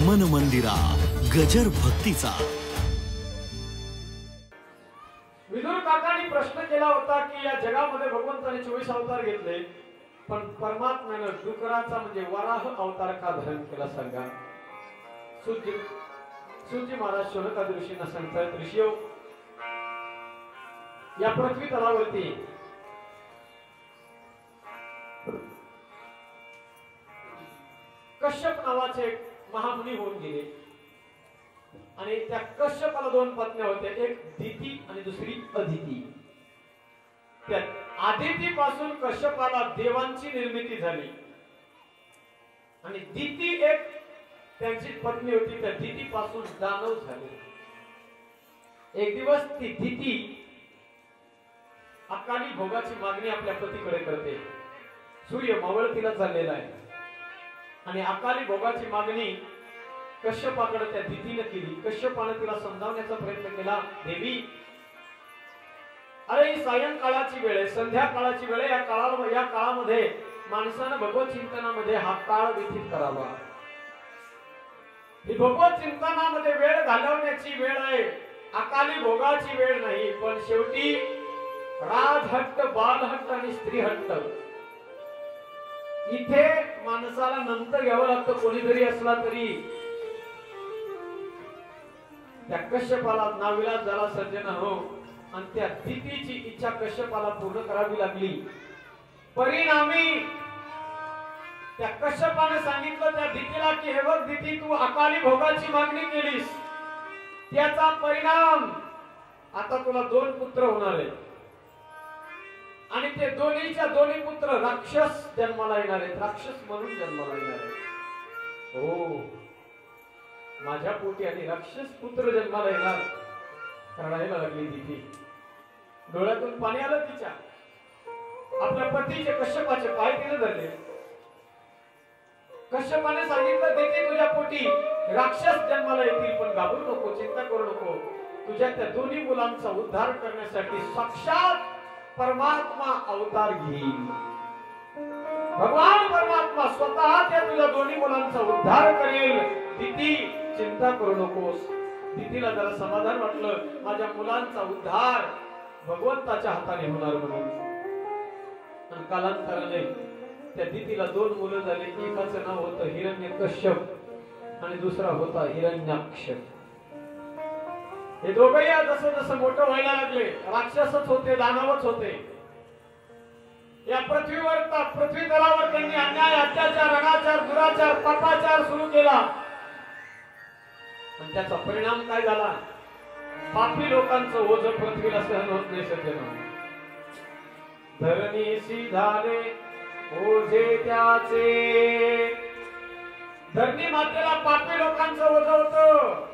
मन मंदिरा गजर भक्तीचा। विदुर काकांनी प्रश्न केला होता की या जगामध्ये भगवंताने 24 अवतार घेतले, पण परमात्म्याने डुकराचा म्हणजे वराह अवतार का धारण केला सांगा। सूजी महाराज शौनकादी ऋषींना सांगतात, ऋषियो, या पृथ्वी तलावरती कश्यप नावाचे महामुनी होऊन गेले आणि त्या कश्यपाला 2 पत्न्या होत्या, एक दिती आणि दुसरी अदिती। त्या आदिती पासून कश्यपाला देवांची निर्मिती झाली आणि दिती एक त्यांची पत्नी होती, त्या दिती पासून दानव झाले। एक दिवस ती दिती अकाली भोगाची मागणी आपल्या पतीकडे करते। सूर्य मावळतीला चाललेला आहे आणि अकाली भोगाची मागणी कश्यपाकडे त्या दितीने केली। कश्यपाने तिला समजावण्याचा प्रयत्न केला, देवी, अरे ही सायंकाळाची वेळ आहे, संध्याकाळाची वेळ आहे, या काळामध्ये माणसाने भगवत चिंतनामध्ये हा काळ व्यतीत करावा। ही भगवत चिंतनामध्ये वेळ घालवण्याची वेळ आहे, अकाली भोगाची वेळ नाही। पण शेवटी राजहट्ट, बालहट्ट आणि स्त्रीहट्ट इथे माणसाला नंतर घ्यावं लागतं। कोणीतरी असला तरी त्या कश्यपाला नाविलाज झाला सज्जन हो, आणि त्या दितीची इच्छा कश्यपाला पूर्ण करावी लागली। परिणामी त्या कश्यपाने सांगितलं त्या दितीला की हे बघ दिती, तू अकाली भोगाची मागणी केलीस, त्याचा परिणाम आता तुला 2 पुत्र होणार आहेत आणि ते दोन्ही पुत्र राक्षस जन्माला येणार आहेत, राक्षस म्हणून जन्माला येणार आहेत। हो, माझ्या पोटी आणि राक्षस पुत्र जन्माला येणार। रडायला लागली दिती, डोळ्यातून पाणी आलं तिच्या। आपल्या पतीचे कश्यपाचे पाय तिने धरले। कश्यपाने सांगितलं, दिती, तुझ्या पोटी राक्षस जन्माला येतील, पण घाबरू नको, चिंता करू नको, तुझ्या त्या दोन्ही मुलांचा उद्धार करण्यासाठी साक्षात परमात्मा अवतार घेईल। भगवान परमात्मा स्वतः त्या तुझ्या दोन्ही मुलांचा उद्धार करेल। दिती, चिंता करू नकोस। दितीला जरा समाधान वाटलं, माझ्या मुलांचा उद्धार भगवंताच्या हाताने होणार म्हणून। आणि कालांतराने त्या दितीला 2 मुलं झाली। एकाचं नाव होतं हिरण्यकश्यप आणि दुसरा होता हिरण्याक्ष। हे दोघंही जसं जसं मोठं व्हायला लागले, राक्षसच होते, दानवच होते। या पृथ्वी तलावर त्यांनी अन्याय, अत्याचार, अनाचार, दुराचार, पापाचार सुरू केला आणि त्याचा परिणाम काय झाला? पापी लोकांचं ओझ पृथ्वीला सहन होत नाही सज्जन। धरणीशी झाले ओझे त्याचे, धरणी मातेला पापी लोकांचं ओझ होतं।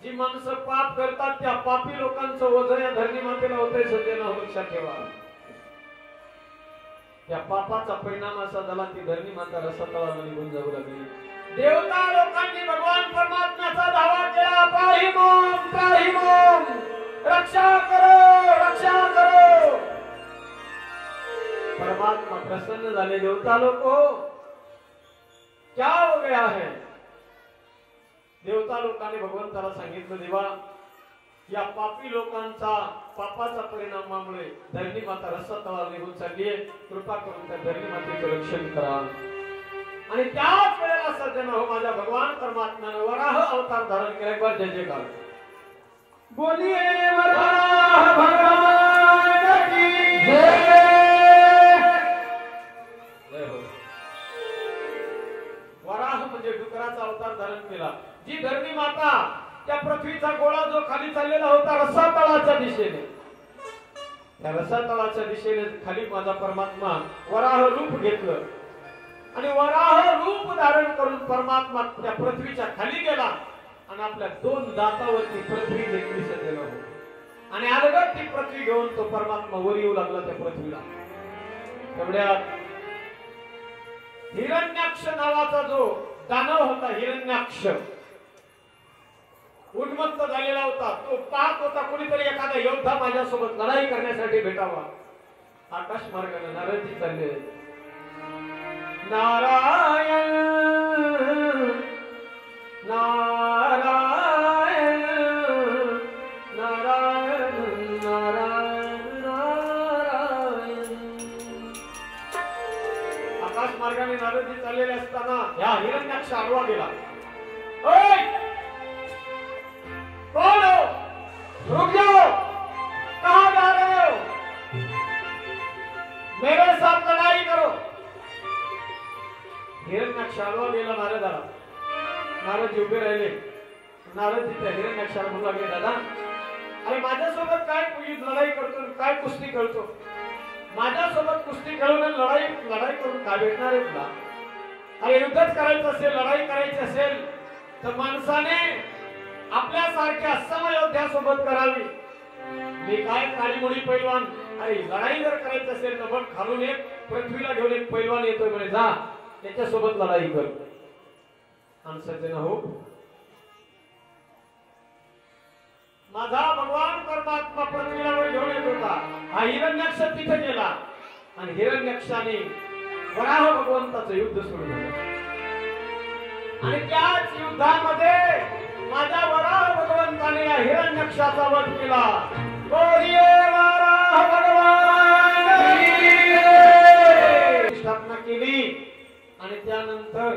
जी माणसं पाप करतात त्या पापी लोकांचं ओझ या धरणी मातेला होतंय सज्जन, लक्षात ठेवा। त्या पापाचा परिणाम असा झाला की धरणी माता रसातळाला निघून जाऊ लागली। देवता लोकांनी भगवान परमात्म्याचा धावा केला, त्राहिमाम त्राहिमाम, रक्षा करो, रक्षा करो। परमात्मा प्रसन्न झाले, देवता लोको क्या हो गया है? देवता लोकांनी भगवंताला सांगितलं, देवा, या पापी लोकांचा पापाचा परिणामामुळे धरणी माता रसातळाला निघून चालली आहे, कृपा करून त्या धरणी मातेचं रक्षण करा। आणि त्याच वेळेला सज्जन हो, माझ्या भगवान परमात्म्याने वराह अवतार धारण केला। एक बार जय जयकार बोलिए, वराह भगवान की जय। वराह म्हणजे डुकराचा अवतार धारण केला। जी धरणी माता, त्या पृथ्वीचा गोळा जो खाली चाललेला होता रसातळाच्या दिशेने, त्या रसातळाच्या दिशेने खाली माझा परमात्मा वराह रूप घेतलं आणि वराह रूप धारण करून परमात्मा त्या पृथ्वीच्या खाली गेला आणि आपल्या 2 दातावरती पृथ्वी घेतली सज्जन हो, आणि अलगद ती पृथ्वी घेऊन तो परमात्मा वर येऊ लागला त्या पृथ्वीला। तेवढ्यात हिरण्याक्ष नावाचा जो दानव होता, हिरण्याक्ष उन्मत्त झालेला होता, तो पाहत होता कोणीतरी एखादा योद्धा माझ्यासोबत लढाई करण्यासाठी भेटावा। आकाश मार्गाने नारदजी चालले, नारायण असताना या हिरण्याक्ष आडवा गेला. ओय कौन हो? रुक जाओ, कहां जा रहे हो? मेरे साथ लड़ाई करो. हिरण्याक्ष आडवा गेला नारदाला. नारद उभे राहिले. नारद तिथे हिरण्याक्षाला म्हणू लागले, दादा अरे माझ्यासोबत काय लढाई करतो, काय कुस्ती करतो? माझ्यासोबत कुस्ती खेळून लढाई करून काय भेटणार आहे तुला? अरे युद्धच करायचं असेल, लढाई करायची असेल तर माणसाने आपल्यासारख्या समयोध्यासोबत करावी. मी काय काळीमुळी पैलवान, अरे लढाई जर करायची असेल तर पण खालून एक पृथ्वीला घेऊन एक पैलवान येतोय म्हणे, जा त्याच्यासोबत लढाई कर. आणि सज्जन हो, माझा भगवान परमात्मा पृथ्वीवर घेऊन येत होता. हा हिरण्याक्ष तिथे गेला आणि हिरण्याक्षाने वराह भगवंताचं युद्ध सुरू झालं. आणि त्याच युद्धामध्ये माझ्या वराह भगवंताने या हिरण्याक्षाचा वध केला. बोलिये वराह भगवान स्थापना केली. आणि त्यानंतर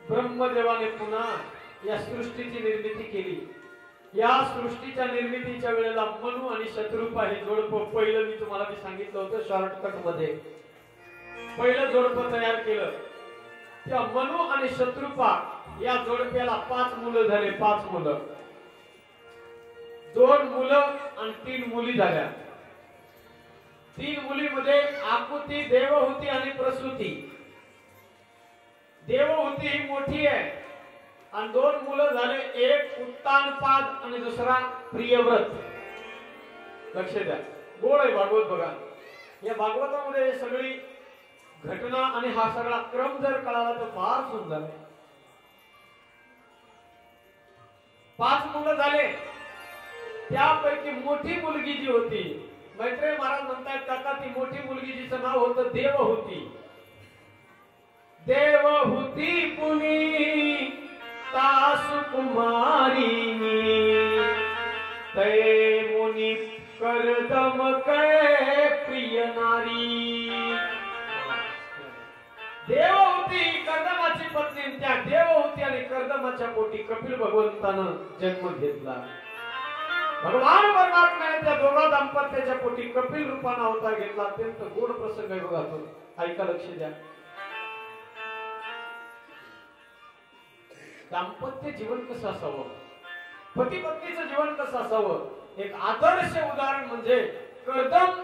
ब्रह्मदेवाने पुन्हा या सृष्टीची निर्मिती केली. या सृष्टीच्या निर्मितीच्या वेळेला मनु आणि शत्रुपा हे जोडपं पहिलं मी तुम्हाला सांगितलं होतं शॉर्टकट मध्ये. पहिलं जोडपं तयार केलं. त्या मनु आणि शत्रुपा या जोडप्याला 5 मुलं झाले. 5 मुलं, 2 मुलं आणि 3 मुली झाल्या. 3 मुलीमध्ये आकुती, देवहूती आणि प्रसूती. देवहूती ही मोठी आहे आणि 2 मुलं झाले, एक उत्तानपाद आणि दुसरा प्रियव्रत. लक्ष द्या, गोड आहे भागवत बघा. या भागवतामध्ये सगळी घटना आणि हा सगळा क्रम जर कळाला तर फार सुंदर आहे. 5 मुलं झाले. त्यापैकी मोठी मुलगी जी होती, मैत्रेय महाराज म्हणतात काका ती मोठी मुलगी जिचं नाव होतं देवहूती. देवहूती पुनी तासु कुमारी तय मुनि करदम कै प्रिय नारी. देवहूती कर्दमाची पत्नी. त्या देवहूती आणि कर्दमाच्या पोटी कपिल भगवंतानं जन्म घेतला. भगवान परमात्म्याने त्या दोघा दाम्पत्याच्या पोटी कपिल रूपानं अवतार घेतला. अत्यंत गोड प्रसंग आहे बघा तो. ऐका, लक्ष द्या. दाम्पत्य जीवन कसं असावं, पती पत्नीचं जीवन कसं असावं, एक आदर्श उदाहरण म्हणजे कर्दम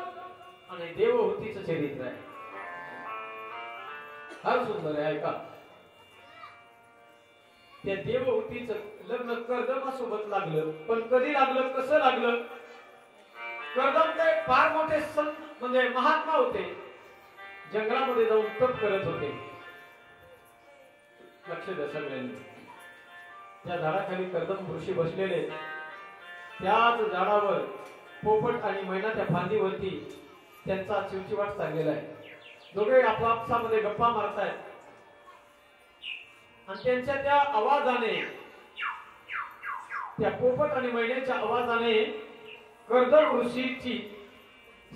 आणि देवहूतीचं चरित्र आहे. फार सुंदर आहे. ऐका, त्या देवहूतीचं लग्न कर्दमासोबत लागलं. पण कधी लागलं, कसं लागलं? कर्दम ते फार मोठे संत म्हणजे महात्मा होते. जंगलामध्ये जाऊन तप करत होते. लक्ष द्या सगळ्यांनी. त्या झाडाखाली कर्दम ऋषी बसलेले. त्याच झाडावर पोपट आणि मैना त्या फांदीवरती त्यांचा चिवचिवाट चाललेला आहे. दोघे आपापसामध्ये गप्पा मारतायत. आणि त्यांच्या त्या आवाजाने, त्या पोपट आणि मैन्याच्या आवाजाने कर्दम ऋषीची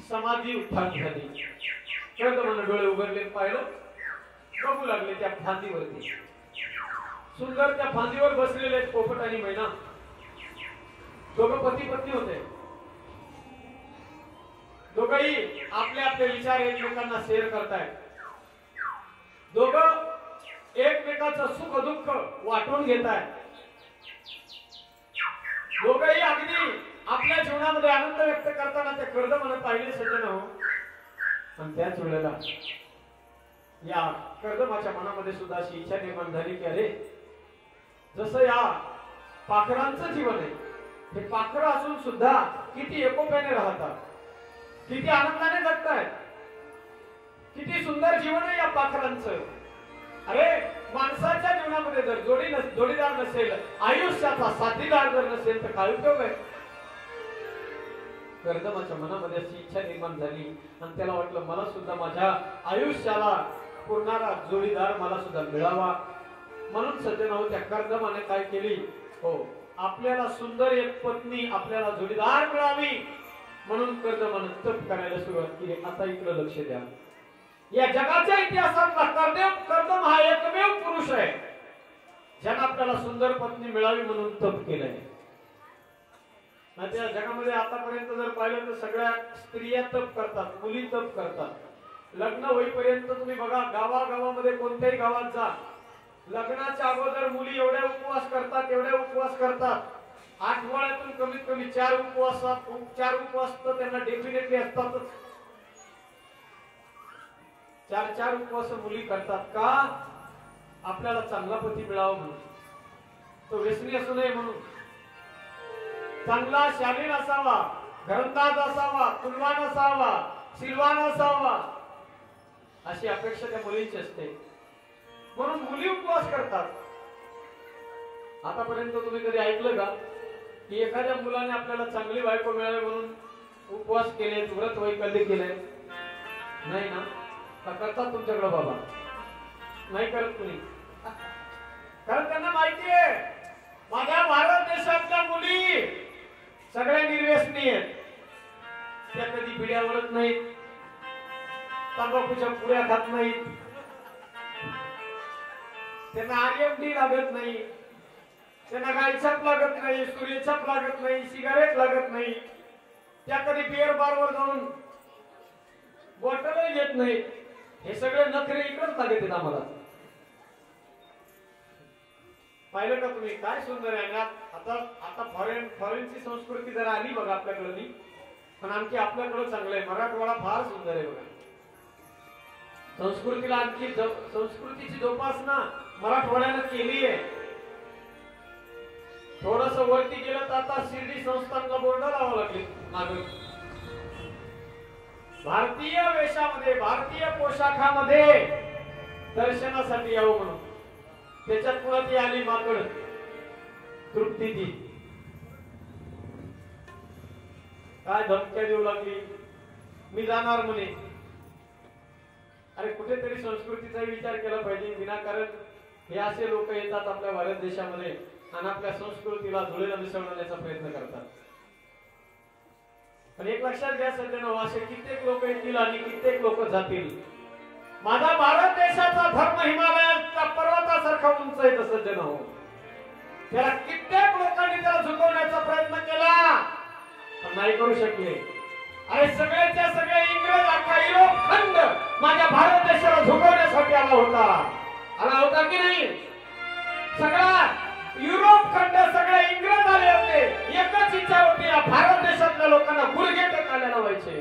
समाधी उत्थान झाली. कर्दमाने डोळे उघडले, पाहिलं, बघू लागले त्या फांदीवरती. सुंदर त्या फांदीवर बसलेले पोपट आणि मैना. दोघं पती पत्नी होते. दोघंही आपले आपले विचार एकमेकांना शेअर करतायत. दोघं एकमेकांचं सुख दुःख वाटून घेतायत. दोघंही अगदी आपल्या जीवनामध्ये आनंद व्यक्त करताना त्या कर्दमाने पाहिले सज्जन हो. आणि त्याच वेळेला या कर्दमाच्या मनामध्ये सुद्धा अशी इच्छा निर्माण झाली की अरे, जसं या पाखरांचं जीवन आहे, हे पाखरं असून सुद्धा किती एकोप्याने राहतात, किती आनंदाने जगतायत, किती सुंदर जीवन आहे या पाखरांचं. अरे, माणसाच्या जीवनामध्ये जर जोडीदार नसेल, आयुष्याचा साथीदार जर नसेल तर काय उपयोग आहे? कर्दमाच्या मनामध्ये अशी इच्छा निर्माण झाली आणि त्याला वाटलं मला सुद्धा माझ्या आयुष्याला पुरणारा जोडीदार मला सुद्धा मिळावा. म्हणून सज्जनांनो, त्या कर्दमाने काय केली, हो, आपल्याला सुंदर एक पत्नी, आपल्याला जोडीदार मिळावी म्हणून कर्दमाने तप करायला सुरुवात केली. आता इकडे लक्ष द्या. या जगाच्या इतिहासातला कर्दम हा एकमेव पुरुष आहे ज्यानं आपल्याला सुंदर पत्नी मिळावी म्हणून तप केलंय. त्या जगामध्ये आतापर्यंत जर पाहिलं तर सगळ्या स्त्रिया तप करतात, मुली तप करतात. लग्न होईपर्यंत तुम्ही बघा, गावागावामध्ये कोणत्याही गावात जा, लग्नाच्या अगोदर मुली एवढे उपवास करतात. आठवड्यातून कमीत कमी 4 उपवास तर त्यांना डेफिनेटली असतातच. 4 उपवास मुली करतात का? आपल्याला चांगला पती मिळावा म्हणून, तो व्यसनी असू नये म्हणून, चांगला शालीन असावा, घरंदाज असावा, कुलवान असावा, सिलवान असावा, अशी अपेक्षा त्या मुलींची असते. म्हणून मुली उपवास करतात. आतापर्यंत तुम्ही कधी ऐकलं का की एखाद्या मुलाने आपल्याला चांगली बायको मिळावी म्हणून उपवास केले, व्रत वैकल्य केले? नाही ना? का करतात तुमच्याकडे बाबा? नाही करत कुणी. कारण त्यांना माहिती आहे माझ्या भारत देशातल्या मुली सगळ्या निर्व्यसनी आहेत. त्या कधी बिड्या ओढत नाहीत, तंबाखूच्या पुड्या खात नाहीत, त्यांना आर्यमडी लागत नाही, त्यांना गायछाप लागत नाही, सूर्यछाप लागत नाही, सिगारेट लागत नाही, त्या कधी बिअर बारवर जाऊन बॉटलही घेत नाही. हे सगळे नखरे इकडेच लागत आहेत आम्हाला. पाहिलं का तुम्ही? काय सुंदर आहे. आता फॉरेनची संस्कृती जरा आली बघा आपल्याकडे, पण आणखी आपल्याकडे चांगलं आहे. मराठवाडा फार सुंदर आहे बघा. संस्कृतीला आणखी संस्कृतीची जोपासना मराठवाड्यानं केली आहे. थोडस वरती गेलं तर आता शिर्डी संस्थानला बोर्ड लावावं लागले मागे. भारतीय वेशामध्ये, भारतीय पोशाखामध्ये दर्शनासाठी यावं म्हणून. त्याच्यात पुन्हा ती आली माकड तृप्ती. ती काय धमक्या देऊ लागली, मी जाणार म्हणे. अरे कुठेतरी संस्कृतीचा विचार केला पाहिजे. विनाकारण हे असे लोक येतात आपल्या भारत देशामध्ये आणि आपल्या संस्कृतीला धुळीला मिसळण्याचा प्रयत्न करतात. पण एक लक्षात घ्या सज्जनो, असे कित्येक लोक येतील आणि कित्येक लोक जातील. माझा भारत देशाचा धर्म हिमालयाच्या पर्वतासारखा उंच आहे सज्जनो. त्याला कित्येक लोकांनी त्याला झुकवण्याचा प्रयत्न केला पण नाही करू शकले. अरे सगळ्याच्या सगळे इंग्रज, अख्खा युरोप खंड माझ्या भारत देशाला झुकवण्यासाठी आला होता की नाही? सगळा युरोप खंड, सगळे इंग्रज आले होते. एकच इच्छा होती या भारत देशातल्या लोकांना गुडघे टेकायला लावायचे.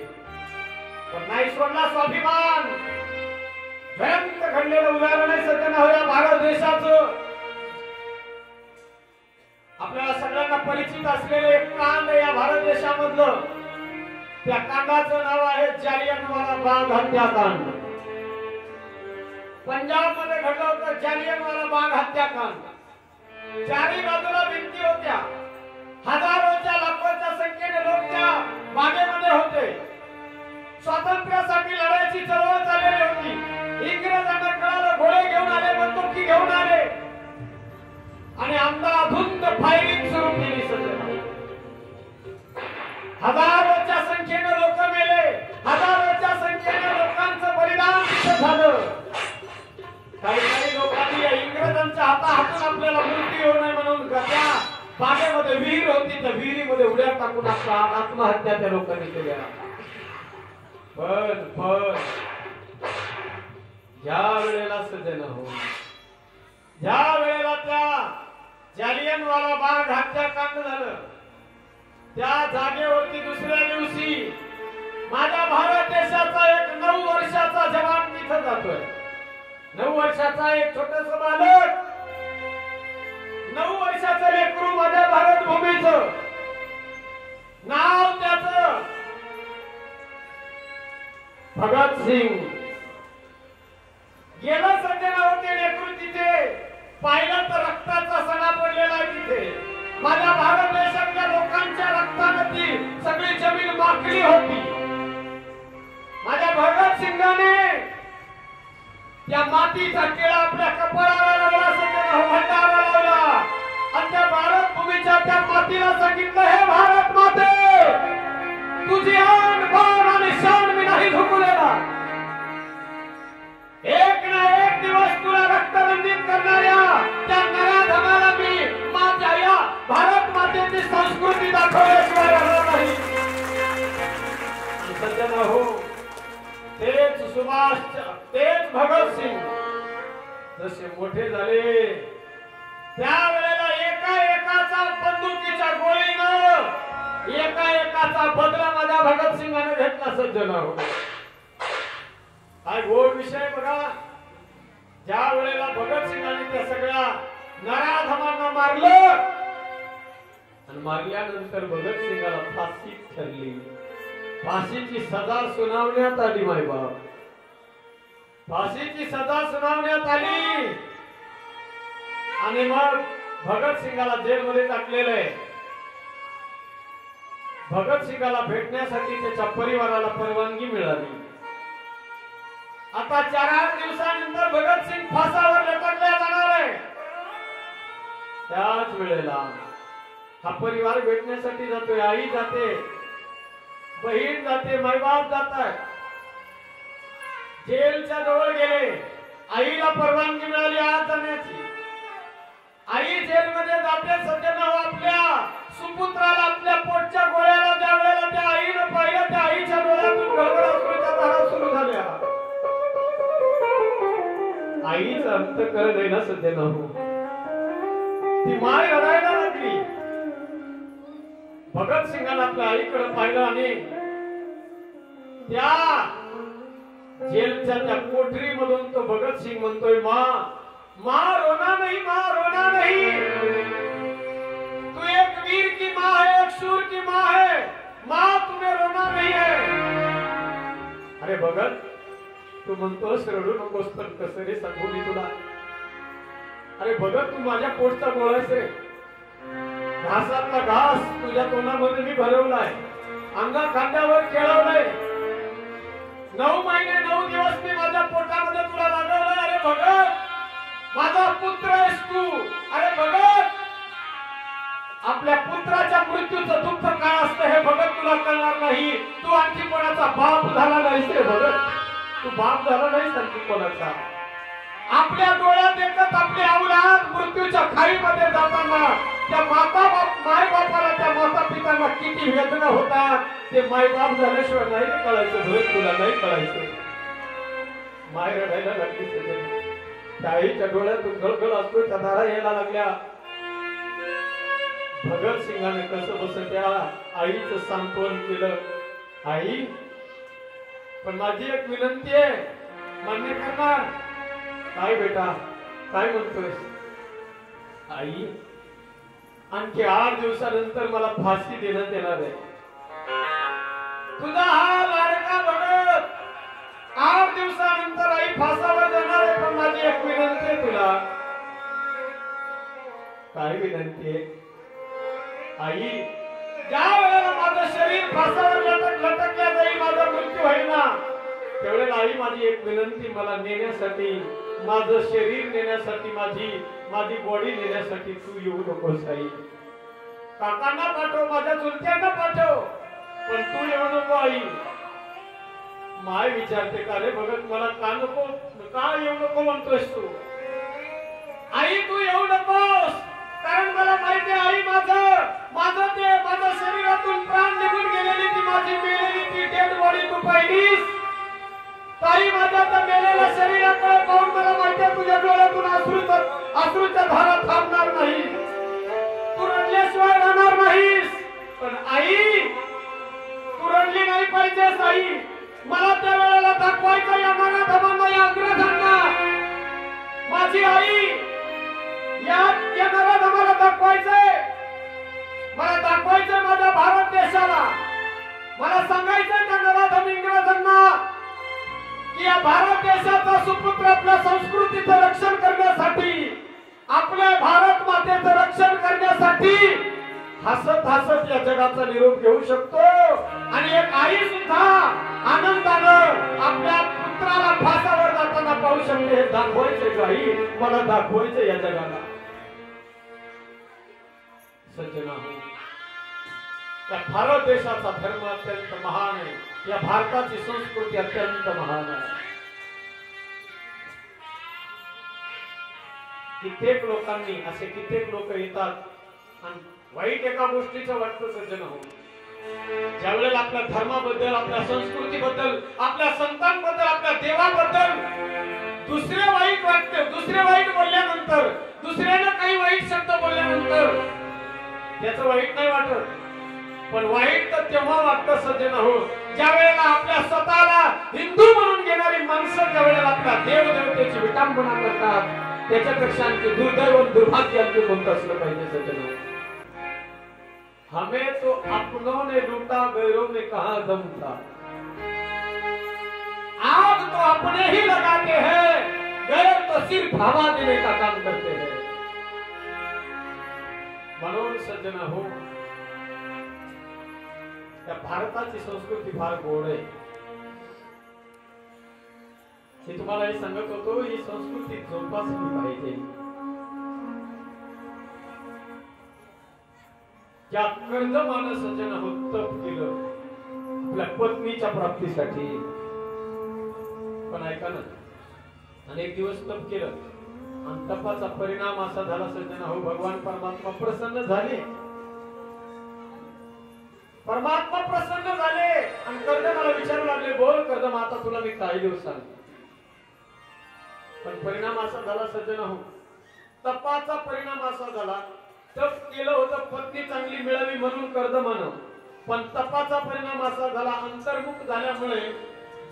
पण नाही सोडला स्वाभिमान. भयंकर घडलेलं उदाहरण आहे सज्जन या भारत देशाचं. आपल्याला सगळ्यांना परिचित असलेलं एक कांड या भारत देशामधलं. त्या कांडाचं नाव आहे जालियनवाला बाग हत्याकांड. पंजाब मध्ये घडलं होतं जालियनवाला बाग हत्याकांड. चारी बाजूला भिंती होत्या, हजारोच्या लाखोच्या संख्येने लोक त्या बागेमध्ये होते. स्वातंत्र्यासाठी लढायची चळवळ चाललेली होती. इंग्रजांना कळालं, गोळे घेऊन आले, बंदुकी घेऊन आले आणि अंधाधुंद फायरिंग सुरू केली. हजारोच्या संख्येने लोक मेले, हजारोच्या संख्येने लोकांचं बलिदान झालं. काही लोकांनी या इंग्रजांच्या हाताहातून आपल्याला मृत्यू होऊ नये म्हणून त्या बागेमध्ये विहीर होती, त्या विहिरीमध्ये उड्या टाकून आत्महत्या त्या लोकांनी केल्या. पण ज्या वेळेला सज्जन हो, ज्या वेळेला त्या जालियनवाला बाग हत्याकांड झालं, त्या जागेवरती दुसऱ्या दिवशी माझ्या भारत देशाचा एक 9 वर्षाचा जवान तिथं जातोय. 9 वर्षाचा एक छोटस बालक, 9 वर्षाचं लेकरू माझ्या भारत भूमीचं. नाव त्याचं भगत सिंग. गेलं सज्जना होते लेकरू तिथे. पाहिलं तर रक्ताचा सडा पडलेला आहे तिथे. माझ्या भारत देशातल्या लोकांच्या रक्तामध्ये सगळी जमीन माखली होती. माझ्या भगत सिंगाने त्या मातीचा केळा आपल्या कपाळाला लावला, भंडारा लावला आणि त्या भारत भूमीच्या त्या मातीला सांगितलं, हे भारत माते, तुझी आन बाण आणि शान मी नाही झुकू देणार. सुभाष तेच भगतसिंग जसे मोठे झाले त्यावेळेला एका एकाचा बंदुकीच्या गोळीनं एका एकाचा बदला माझ्या भगतसिंगाने घेतला सज्जन हो. काय गोड विषय बघा. ज्या वेळेला भगतसिंगाने त्या सगळ्या नराधमांना मारलं आणि मारल्यानंतर भगतसिंगाला फाशी ठरली. फाशीची सजा सुनावण्यात आली. मायबाप फाशीची सजा सुनावण्यात आली आणि मग भगतसिंगाला जेलमध्ये टाकलेलं आहे. भगतसिंगाला भेटण्यासाठी त्याच्या परिवाराला परवानगी मिळाली. आता 4 दिवसानंतर भगतसिंग फासावर लटकल्या जाणार आहे. त्याच वेळेला हा परिवार भेटण्यासाठी जातोय. आई जाते, बहीण जाते, मायबाप जातात. जेलच्या जवळ गेले. आईला परवानगी मिळाली आज जाण्याची. आई जेलमध्ये जाते. सज्जन आपल्या सुपुत्राला आपल्या पोटच्या गोळ्याला ज्या वेळेला त्या आईनं पाहिलं त्या आईच्या डोळ्यातून गळगळासुरूच्या धारा सुरू झाल्या. आईचं अंतःकरण आहे ना सज्जन हो. ती माय रडायला लागली. भगतसिंगाला आपल्या आईकडे पाहिलं आणि त्या जेलच्या त्या कोठरीमधून तो भगतसिंग म्हणतोय माँ रोना नहीं, माँ रोना नहीं. तू एक वीर की माँ है, एक शूर की माँ है. माँ तुम्हें रोना नहीं है. अरे भगत तू म्हणतोस रडू नकोस पण कसं रे सांगू मी तुला. अरे भगत तू माझ्या पोटचा गोळास रे. घासातला घास तुझ्या तोंडामध्ये मी भरवलाय. अंगा खांद्यावर खेळवलंय. 9 महिने 9 दिवस मी माझ्या पोटामध्ये तुला लागवलंय. अरे भगत माझा पुत्र आहेस तू. अरे भगत आपल्या पुत्राच्या मृत्यूचं दुःख काय असतं हे भगत तुला कळणार नाही. तू आणखी कोणाचा बाप झाला नाहीस रे भगत. तू बाप झाला नाहीस आणखी कोणाचा. आपल्या डोळ्यात एकच आपली औलाद मृत्यूच्या खाईमध्ये जाताना त्या माय बापाला त्या माता पितांना किती वेदना होतात ते माय बाप झाल्याशिवाय नाही कळायचं. भगत तुला नाही कळायचं. माय रडायला लागली सगळे. त्या आईच्या डोळ्यातून गळगळ असतो त्या धारा यायला लागल्या. भगतसिंगाने कसं बस त्या आईचं सांत्वन केलं. आई पण माझी एक विनंती आहे मान्य करणार. काय बेटा काय म्हणतोय. आई आणखी 8 दिवसानंतर मला फाशी देण्यात येणार आहे. तुझा हा लाडका भगत 8 दिवसानंतर आई फासावर जाणार आहे. पण माझी एक विनंती आहे तुला. काय विनंती आहे आई. ज्या वेळेला माझं शरीर फासावर लटकल्या जाईल माझा मृत्यू होईल ना त्यावेळेला आई माझी एक विनंती मला नेण्यासाठी माझं शरीर नेण्यासाठी माझी बॉडी नेण्यासाठी तू येऊ नकोस आई. काकांना पाठव माझ्या चुलत्यांना पाठव पण तू येऊ नको आई. माय विचारते का रे भगत मला का नको का येऊ नको म्हणतोस तू. आई तू येऊ नकोस कारण मला माहिती आई माझ्या शरीरातून प्राण निघून गेलेली ती माझी मेलेली ती डेड बॉडी तू पाहिलीस. ताई माझ्या त्या मेलेल्या शरीराकडे पाहून मला माहिती तुझ्या डोळ्यातून अश्रूच्या धारा थांबणार नाही. तू रडल्याशिवाय राहणार नाहीस. पण आई तू रडली नाही पाहिजेस आई. मला त्या वेळेला दाखवायचं या नराधमांना या अंग्रेजांना माझी आई या नराधमाला दाखवायचंय. मला दाखवायचंय माझ्या भारत देशाला. मला सांगायचंय त्या नराधम इंग्रजांना की या भारत देशाचा सुपुत्र आपल्या संस्कृतीचं रक्षण करण्यासाठी आपल्या भारत मातेचं रक्षण करण्यासाठी हसत हसत या जगाचा निरोप घेऊ शकतो. आणि एक आई सुद्धा आनंदानं आपल्या पुत्राला फासावर जाताना पाहू शकते. हे दाखवायचे आई मला दाखवायचे या जगाला. सज्जना या भारत देशाचा धर्म अत्यंत महान आहे. या भारताची संस्कृती अत्यंत महान आहे. कित्येक लोकांनी असे कित्येक लोक येतात आणि वाईट एका गोष्टीचं वाटतं सज्जन हो ज्यावेळेला आपल्या धर्माबद्दल, आपल्या संस्कृतीबद्दल, आपल्या संतांबद्दल, आपल्या देवाबद्दल दुसरे वाईट वाटते, दुसरे वाईट बोलल्यानंतर, दुसऱ्यानं काही वाईट शब्द बोलल्यानंतर त्याचं वाईट नाही वाटत, पण वाईट तर तेव्हा वाटतं सज्जन हो, ज्या वेळेला आपल्या स्वतःला हिंदू म्हणून घेणारी माणसं ज्या वेळेला आपल्या देवदेवतेची विटंबना करतात, त्याच्यापेक्षा आणखी दुर्दैव दुर्भाग्य आणखी कोणतं असलं पाहिजे सज्जन हो. हमें तो अपनों ने लूटा, गैरों में कहां दम था। आग तो अपने ही लगाते हैं, गैर तो सिर्फ हवा देने का काम करते हैं. म्हणून सज्जन हो, त्या भारताची संस्कृती फार गोड आहे. मी तुम्हाला हे सांगत होतो, ही संस्कृती जोपासली पाहिजे. ज्या कर्दमानं सज्जन हो तप केलं आपल्या पत्नीच्या प्राप्तीसाठी, पण ऐका ना, अनेक दिवस तप केलं आणि तपाचा परिणाम असा झाला सज्जन हो, भगवान परमात्मा प्रसन्न झाले. परमात्मा प्रसन्न झाले आणि कर्दमाला विचारू लागले, बोल कर्दम, आता तुला मी काही दिवस सांगतो. पण परिणाम असा झाला सज्जन हो, तपाचा परिणाम असा झाला, तप केलं होतं पत्नी चांगली मिळावी म्हणून कर्दमानं, पण तपाचा परिणाम असा झाला, अंतर्मुख झाल्यामुळे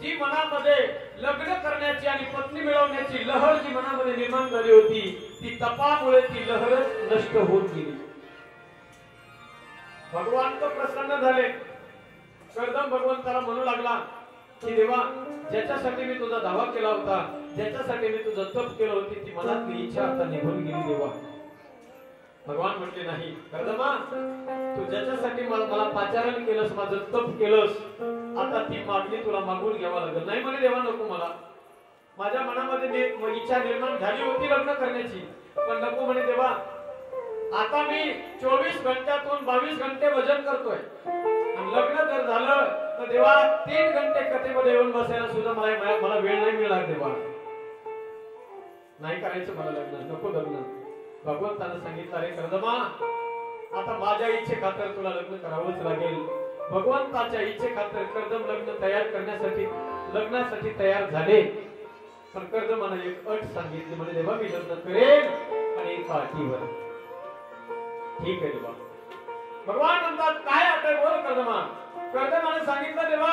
जी मनामध्ये लग्न करण्याची आणि पत्नी मिळवण्याची लहर जी मनामध्ये निर्माण झाली होती, ती तपामुळे ती लहरच नष्ट होत गेली. भगवान तर प्रसन्न झाले. कर्दम भगवंताला म्हणू लागला की देवा, ज्याच्यासाठी मी तुझा दावा केला होता, ज्याच्यासाठी मी तुझं तप केलं होती, ती मनातली इच्छा आता निघून गेली देवा. भगवान म्हटले, नाही कर्दमा, तू ज्याच्यासाठी मला पाचारण केलंस, माझं तप केलंस, आता ती मागणी तुला मागून घ्यावा लागेल. नाही म्हणे देवा, नको, मला माझ्या मनामध्ये इच्छा निर्माण झाली होती लग्न करण्याची, पण नको म्हणे देवा. आता मी 24 घंट्यातून 22 घंटे भजन करतोय आणि लग्न जर झालं तर देवा 3 घंटे कथेमध्ये येऊन बसायला सुद्धा मला वेळ नाही मिळणार देवा. नाही करायचं मला लग्न, नको लग्न. भगवंतानं सांगितलं, अरे कर्दमा, आता माझ्या इच्छे खातर तुला लग्न करावंच लागेल. भगवंताच्या इच्छे खातर कर्दम लग्नासाठी तयार झाले. पण कर्दमानं एक अट सांगितली, म्हणजे देवा मी लग्न करेन आणि एका अटीवर. ठीक आहे देवा. भगवान म्हणतात, काय अट आहे बोल कर्दमा. कर्दमानं सांगितलं, देवा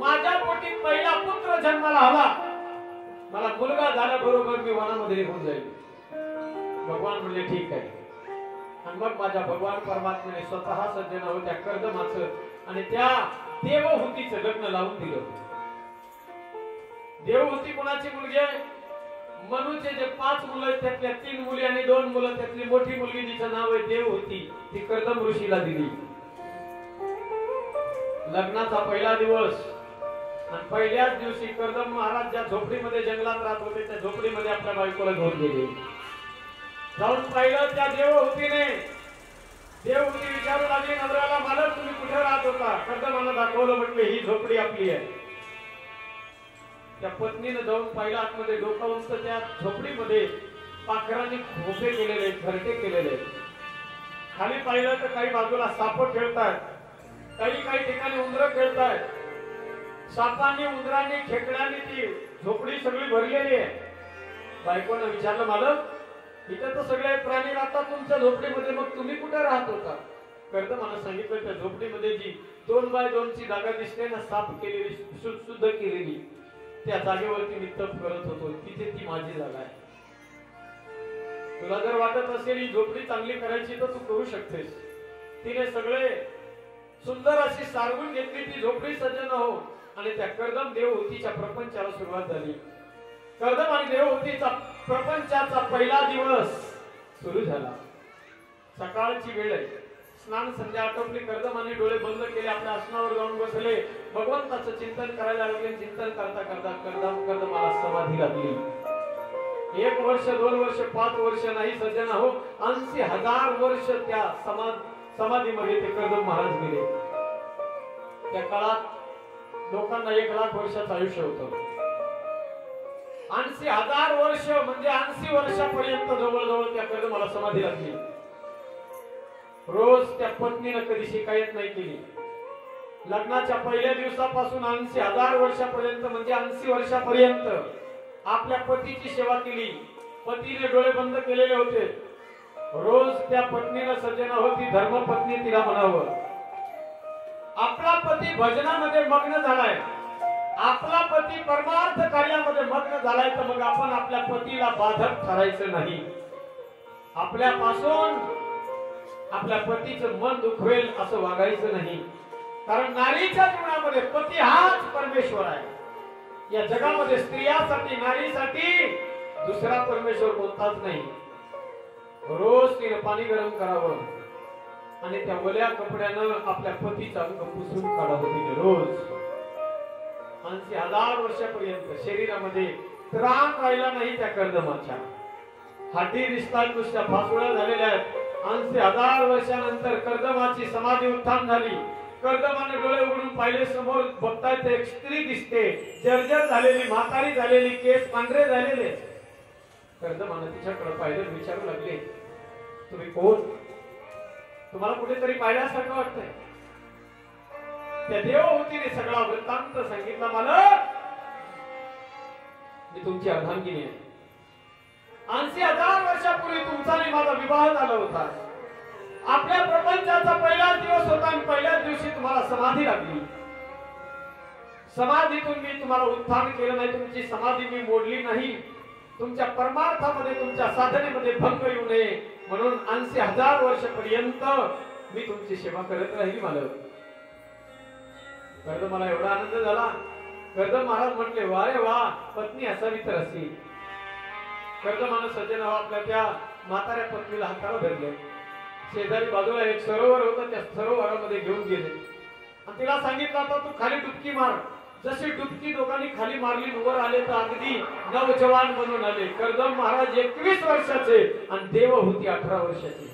माझ्या पोटी पहिला पुत्र जन्माला आला, मला मुलगा झाल्याबरोबर मी वनामध्ये निघून जाईल. भगवान म्हणले ठीक आहे. आणि मग माझ्या भगवान परमात्म्याने स्वतः सज्जन हो त्या कर्दमाचं आणि त्या देवहूतीचं लग्न लावून दिलं. देवहूती कोणाची मुलगी आहे? मनुचे जे 5 मुलं आहेत त्यातल्या 3 मुली आणि 2 मुलं, त्यातली मोठी मुलगी जिचं नाव आहे देवहूती, ती कर्दम ऋषीला दिली. लग्नाचा पहिला दिवस आणि पहिल्याच दिवशी कर्दम महाराज ज्या झोपडीमध्ये जंगलात राहत होते त्या झोपडीमध्ये आपल्या बायकोला घेऊन गेले. जाऊन पाहिलं त्या देवहूतीने. देवहूती विचारू लागली नवऱ्याला, मालक तुम्ही कुठे राहत होता? कर्दमानं दाखवलं, म्हटले ही झोपडी आपली आहे. त्या पत्नीने जाऊन पाहिलं आतमध्ये, डोकावून तर त्या झोपडीमध्ये पाखरांनी खोपे केलेले, घरटे केलेले. खाली पाहिलं तर काही बाजूला साप खेळतायत, काही ठिकाणी उंदरं खेळतायत. सापांनी, उंदरांनी, खेकड्यांनी ती झोपडी सगळी भरलेली आहे. बायकोनं विचारलं, मालक इथे तर सगळे प्राणी राहतात तुमच्या झोपडीमध्ये, मग तुम्ही कुठे राहत होता? कर्दमानं सांगितलं, त्या झोपडीमध्ये जी 2 बाय 2 ची जागा दिसते ना, साफ केलेली, शुद्ध केलेली, त्या जागेवरती मी तप करत होतो, तिथे ती माझी जागा आहे. तुला जर वाटत असेल ही झोपडी चांगली करायची तर तू करू शकतेस. तिने सगळे सुंदर अशी सारवून घेतली ती झोपडी सज्जन हो, आणि त्या कर्दम देवहूतीच्या प्रपंचाला सुरुवात झाली. कर्दम आणि देवहूतीचा प्रपंचाचा पहिला दिवस सुरू झाला. सकाळची वेळ आहे, स्नान संध्या आटोपली. कर्दमाने डोळे बंद केले, आपल्या आसनावर जाऊन बसले, भगवंताचं चिंतन करायला लागले. चिंतन करता करता कर्दमाला समाधी लागली. 1 वर्ष, 2 वर्ष, 5 वर्ष नाही सज्जन हो, 80,000 वर्ष त्या समाधीमध्ये ते कर्दम महाराज गेले. त्या काळात लोकांना 1 लाख वर्षाचं आयुष्य होतं. 80,000 वर्ष म्हणजे 80 वर्षापर्यंत जवळजवळ त्या कर्दमाला समाधी लागली. रोज त्या पत्नीनं कधी शिकायत नाही केली. लग्नाच्या पहिल्या दिवसापासून 80,000 वर्षापर्यंत म्हणजे 80 वर्षापर्यंत आपल्या पतीची सेवा केली. पतीने डोळे बंद केलेले होते. रोज त्या पत्नीला सज्जना होती धर्मपत्नी तिला म्हणावं. आपला पती भजनामध्ये मग्न झालाय, आपला पती परमार्थ कार्यामध्ये मग्न झालाय, तर मग आपण आपल्या पतीला बाधक ठरायचं नाही. आपल्यापासून आपल्या पतीचं मन दुखवेल असं वागायचं नाही. कारण नारीच्या जीवनामध्ये पती हाच परमेश्वर आहे. या जगामध्ये स्त्रियासाठी नारीसाठी दुसरा परमेश्वर कोणताच नाही. रोज तिने पाणी गरम करावं आणि त्या ओल्या कपड्यानं आपल्या पतीचा अंग पुसून काढावं. तिने रोज 80,000 वर्षापर्यंत शरीरामध्ये त्राण राहिला नाही. त्या कर्दमाच्या हाडी रिस्ताट नुसत्या फासुळ्या झालेल्या आहेत. 80,000 वर्षानंतर कर्दमाची समाधी उत्थान झाली. कर्दमाने डोळे उघडून पाहिले, समोर बघतायत एक स्त्री दिसते, जर्जर झालेली, म्हातारी झालेली, केस पांढरे झालेले. कर्दमाने तिच्याकडे पाहिलं, विचारू लागले, तुम्ही कोण? तुम्हाला कुठेतरी पाहिल्यासारखं वाटतंय? त्या देवहूतीने सगळा वृत्तांत सांगितला. मला मी तुमची अर्धांगिनी आहे. 80,000 वर्षापूर्वी तुमचा आणि माझा विवाह झाला होता. आपल्या प्रपंचाचा पहिलाच दिवस होता आणि पहिल्याच दिवशी तुम्हाला समाधी लागली. समाधीतून मी तुम्हाला उत्थान केलं नाही, तुमची समाधी मी मोडली नाही. तुमच्या परमार्थामध्ये तुमच्या साधनेमध्ये भंग येऊ नये म्हणून 80,000 वर्षापर्यंत मी तुमची सेवा करत राहील. मला एवढा आनंद झाला. कर्दम महाराज म्हटले, वा रे वा, पत्नी असावी तर अशी. कर्दमानं सज्जन आपल्या त्या म्हाताऱ्या पत्नीला हाताला धरले. शेजारी बाजूला एक सरोवर होतं, त्या सरोवरामध्ये घेऊन गेले आणि तिला सांगितलं, आता तू खाली डुबकी मार. जशी डुबकी दोघांनी खाली मारली, वर आले तर अगदी नवजवान बनून आले. कर्दम महाराज 21 वर्षाचे आणि देवहूती 18 वर्षाची.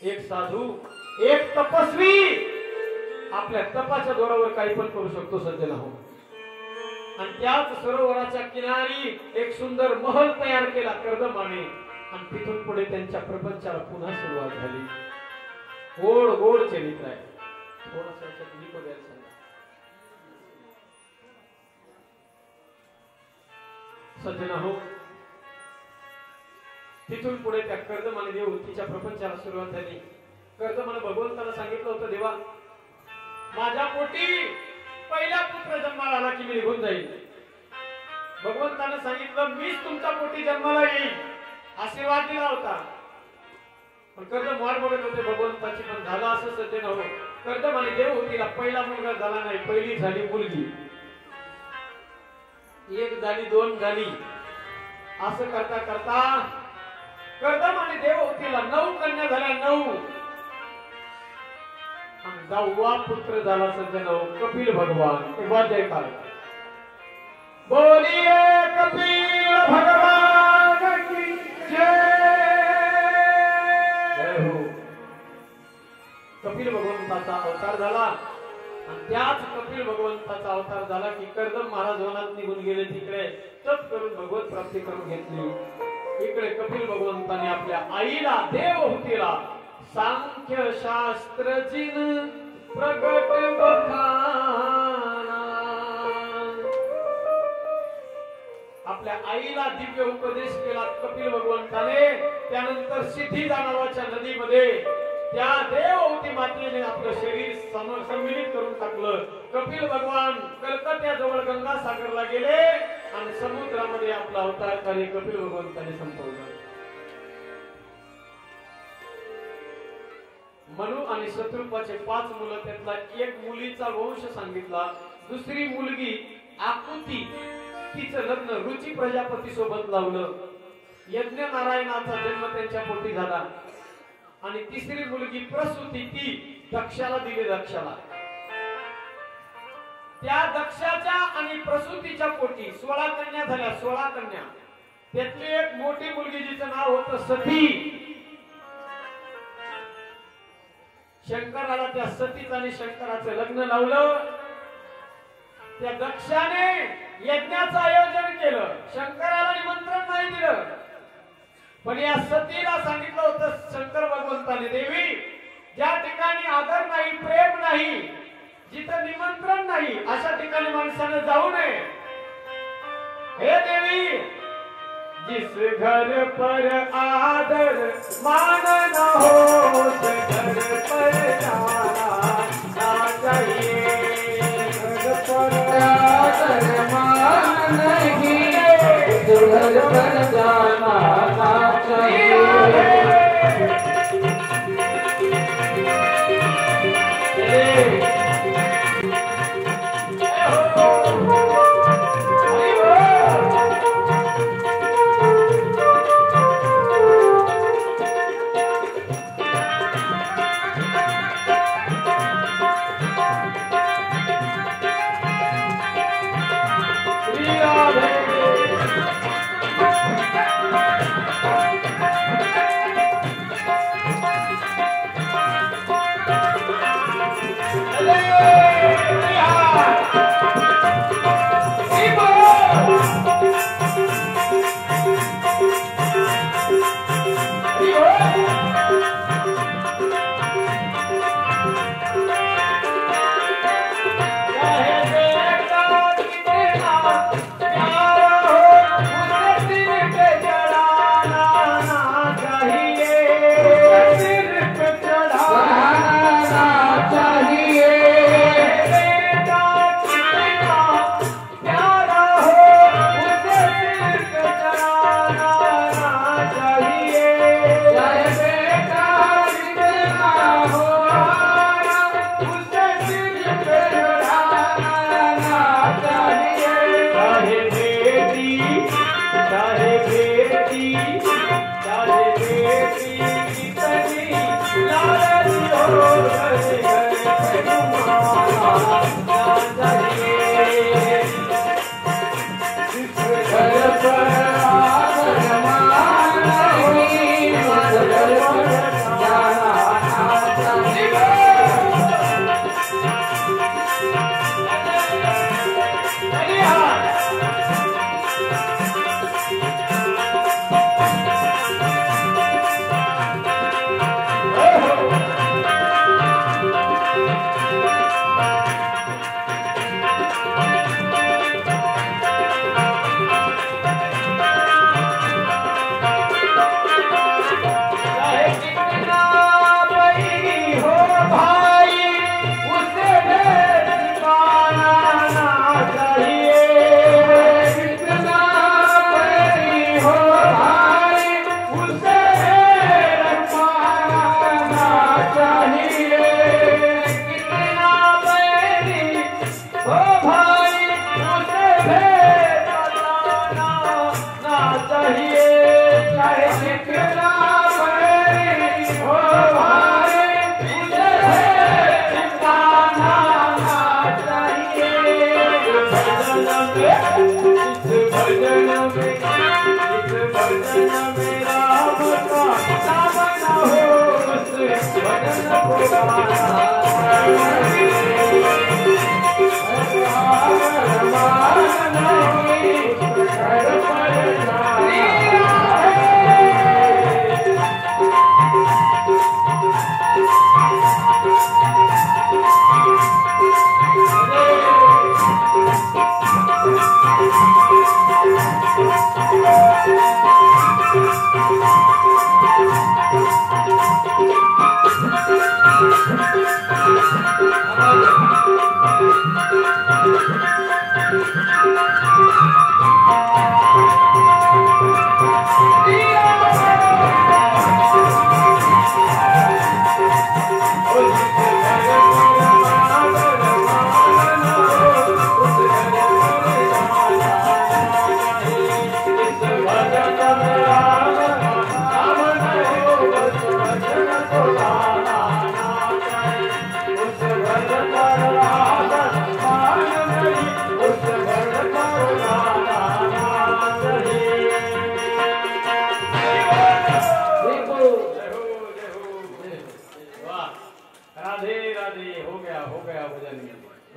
एक साधू, एक तपस्वी आपल्या तपाच्या जोरावर काही पण करू शकतो सज्जन हो. आणि त्याच सरोवराच्या किनारी एक सुंदर महल तयार केला कर्दमाने आणि तिथून पुढे त्यांच्या प्रपंचाला पुन्हा सुरुवात झाली. गोड गोड चरित्र आहे. थोडासा तकलीफ वगैरे सांगा. सज्जन हो, तिथून पुढे त्या कर्दमाने देवहूतीच्या प्रपंचाला सुरुवात झाली. कर्दमाने भगवंताला सांगितलं होतं, देवा माझ्या पोटी पहिला पुत्र जन्माला आला की मी निघून जाईल. भगवंताने सांगितलं, मीच तुमच्या पोटी जन्माला येईल, आशीर्वाद दिला होता. पण कर्दम वाट बघत होते भगवंताची. पण झालं असं सज्जन हो, कर्दम आणि देवहूतीला पहिला मुलगा झाला नाही, पहिली झाली मुलगी. एक झाली, दोन झाली, असं करता करता कर्दम आणि देवहूतीला 9 कन्या झाल्या. 9 आणि 10वा पुत्र झाला सज्जन हो, कपिल भगवान. तेव्हा जयकार बोलिए कपिल भगवान की जय. जय हो. कपिल भगवंताचा अवतार झाला आणि त्याच कपिल भगवंताचा अवतार झाला की कर्दम महाराज वनात निघून गेले. तिकडे तप करून भगवत प्राप्ती करून घेतली. इकडे कपिल भगवंताने आपल्या आईला देवहूतीला सांख्य शास्त्र जिन प्रगट बखाना, आपल्या आईला दिव्य उपदेश केला कपिल भगवंताने. त्यानंतर सिद्धिदा नावाच्या नदीमध्ये त्या देवहूती मातेने आपलं शरीर सम्मिलित करून टाकलं. कपिल भगवान कलकत्त्याजवळ गंगासागरला गेले आणि समुद्रामध्ये आपला अवतार कार्य कपिल भगवंताने संपवलं. मनु आणि शत्रुपाचे 5 मुलं, त्यातला एक मुलीचा वंश सांगितला. दुसरी मुलगी आकुती, तिचं लग्न रुची प्रजापती सोबत लावलं. यज्ञ नारायणाचा जन्म त्यांच्या पोटी झाला. आणि तिसरी मुलगी प्रसूती, ती दक्षाला दिली. दक्षाला त्या दक्षाच्या आणि प्रसूतीच्या पोटी 16 कन्या झाल्या. 16 कन्या, त्यातली एक मोठी मुलगी जिचं नाव होतं सती. शंकराला त्या सतीचं आणि शंकराचं लग्न लावलं. त्या दक्षाने यज्ञाचं आयोजन केलं, शंकराला निमंत्रण नाही दिलं. पण या सतीला सांगितलं होतं शंकर भगवंताने, देवी ज्या ठिकाणी आदर नाही, प्रेम नाही, जिथं निमंत्रण नाही, अशा ठिकाणी माणसानं जाऊ नये. हे देवी, जिस घर पर आदर मान न हो, उस घर पर जाना ना चाहिए. घर पर आदर मान नहीं, उस घर पर जाना ना चाहिए.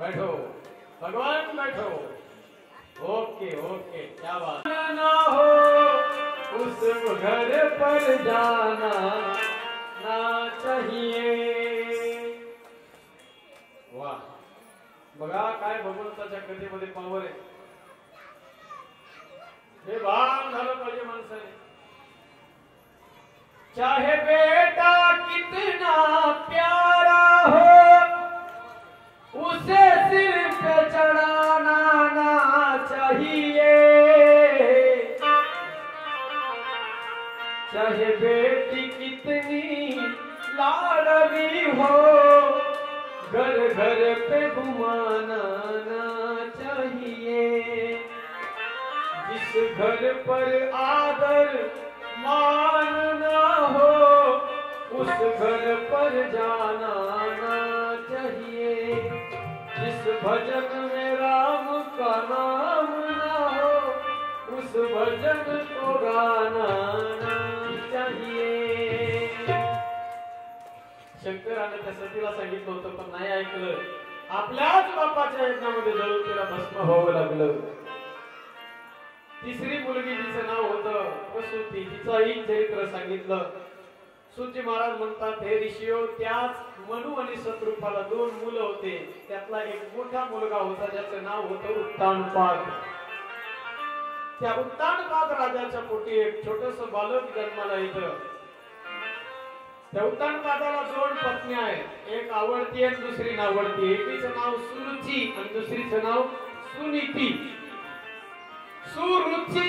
बैठो भगवान बैठो। ओके ओके क्या बात ना हो उस घर पर जाना ना चाहिए। बघा काय भगवंताच्या कथेमध्ये पावर आहे. हे भान झालं पाहिजे माणसाने. चाहे बेटा कितना प्यारा हो उसे सिर पे चढ़ाना ना चाहिए. चाहे बेटी कितनी लाडली हो घर घर पे घुमाना ना चाहिए. जिस घर पर आदर मान ना हो उस घर पर जाना ना चाहिए. जिस भजन में राम का नाम ना हो उस भजन को गाना ना चाहिए. शंकराने त्या सतीला सांगितलं होतं पण नाही ऐकलं. आपल्याच बापाच्या यज्ञामध्ये जळून तिला भस्म व्हावं लागलं. तिसरी मुलगी जिचं नाव होतं प्रसूती, तिचंही चरित्र सांगितलं. सूतजी महाराज म्हणतात हे ऋषियो त्याच मनु आणि शत्रुपाला दोन मुलं होते. त्यातला एक मोठा मुलगा होता ज्याचं नाव होतं उत्तानपाद. त्या उत्तानपाद राजाच्या पोटी एक छोटस बालक जन्माला येतं. त्या उत्तानपादाला दोन पत्नी आहेत. एक आवडती आणि दुसरी नावडती. एकीचं नाव सुरुची आणि दुसरीचं नाव सुनीती. सुरुची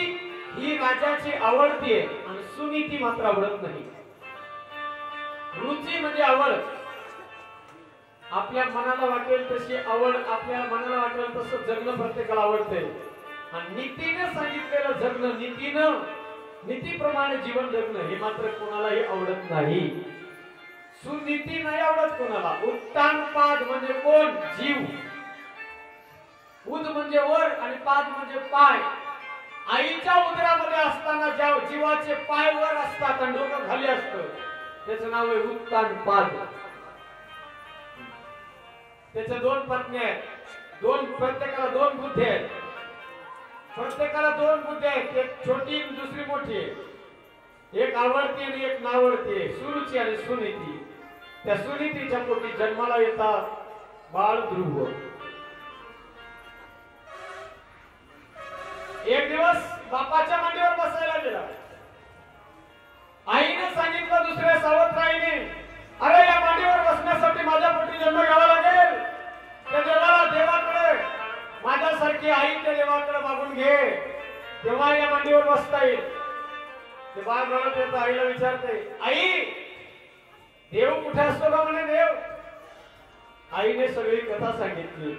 ही राजाची आवडती आहे आणि सुनीती मात्र आवडत नाही. रुची म्हणजे आवड. आपल्या मनाला वाटेल तशी आवड, आपल्या मनाला वाटेल तसं जगणं प्रत्येकाला आवडते. आणि नीतीने सांगितलेलं जगणं, नीतीप्रमाणे जीवन जगणं हे मात्र कोणालाही आवडत नाही. सुनीती नाही आवडत कोणाला. उत्तानपाद म्हणजे कोण? जीव. उद म्हणजे वर आणि पाद म्हणजे पाय. आईच्या उदरामध्ये असताना ज्या जीवाचे पाय वर असतात आणि डोकं खाली असतं त्याचं नाव आहे उत्तानपाद. त्याच्या दोन पत्नी आहेत. प्रत्येकाला दोन बुद्धी आहेत. एक छोटी आणि दुसरी मोठी आहे. एक आवडती आणि एक नावडती आहे. सुरुची आणि सुनीती. त्या सुनीतीच्या पोटी जन्माला येतात बाळ ध्रुव. एक दिवस बापाच्या मांडीवर बसायला गेला. आईने सांगितलं दुसऱ्या सावत्राईने, अरे या मांडीवर बसण्यासाठी माझ्या पोटी जन्म घ्यावा लागेल. त्या देवाकडे माझ्यासारखी आई त्या देवाकडे मागून घे, तेव्हा या मांडीवर बसता येईल. ते बाळ रडत येतं. आईला विचारते, आई देव कुठे असतो का म्हणे देव. आईने सगळी कथा सांगितली.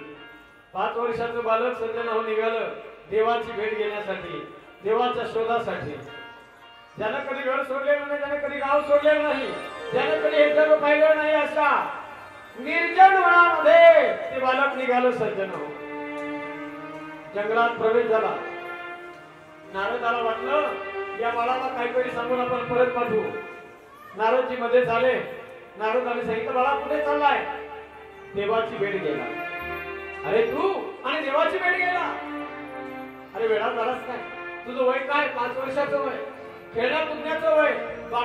5 वर्षाचं बालक सज्जन निघालं देवाची भेट घेण्यासाठी, देवाच्या शोधासाठी. ज्यानं कधी घर सोडलेलं नाही, ज्यानं कधी गाव सोडलेलं नाही, ज्यानं कधी एक जग पाहिलं नाही, अशा निर्जन वनामध्ये ते बालक निघालं सज्जन. जंगलात प्रवेश झाला. नारदाला वाटलं या बाळाला काहीतरी सांगून आपण परत पाठवू. नारदजी मध्ये झाले. नारदाने सांगितलं बाळा कुठे चाललाय. देवाची भेट गेला. अरे तू आणि देवाची भेट गेला. अरे वेळा झालास काय. तुझं वय काय? 5 वर्षाचं वय. खेळण्या कुदण्याचं वय,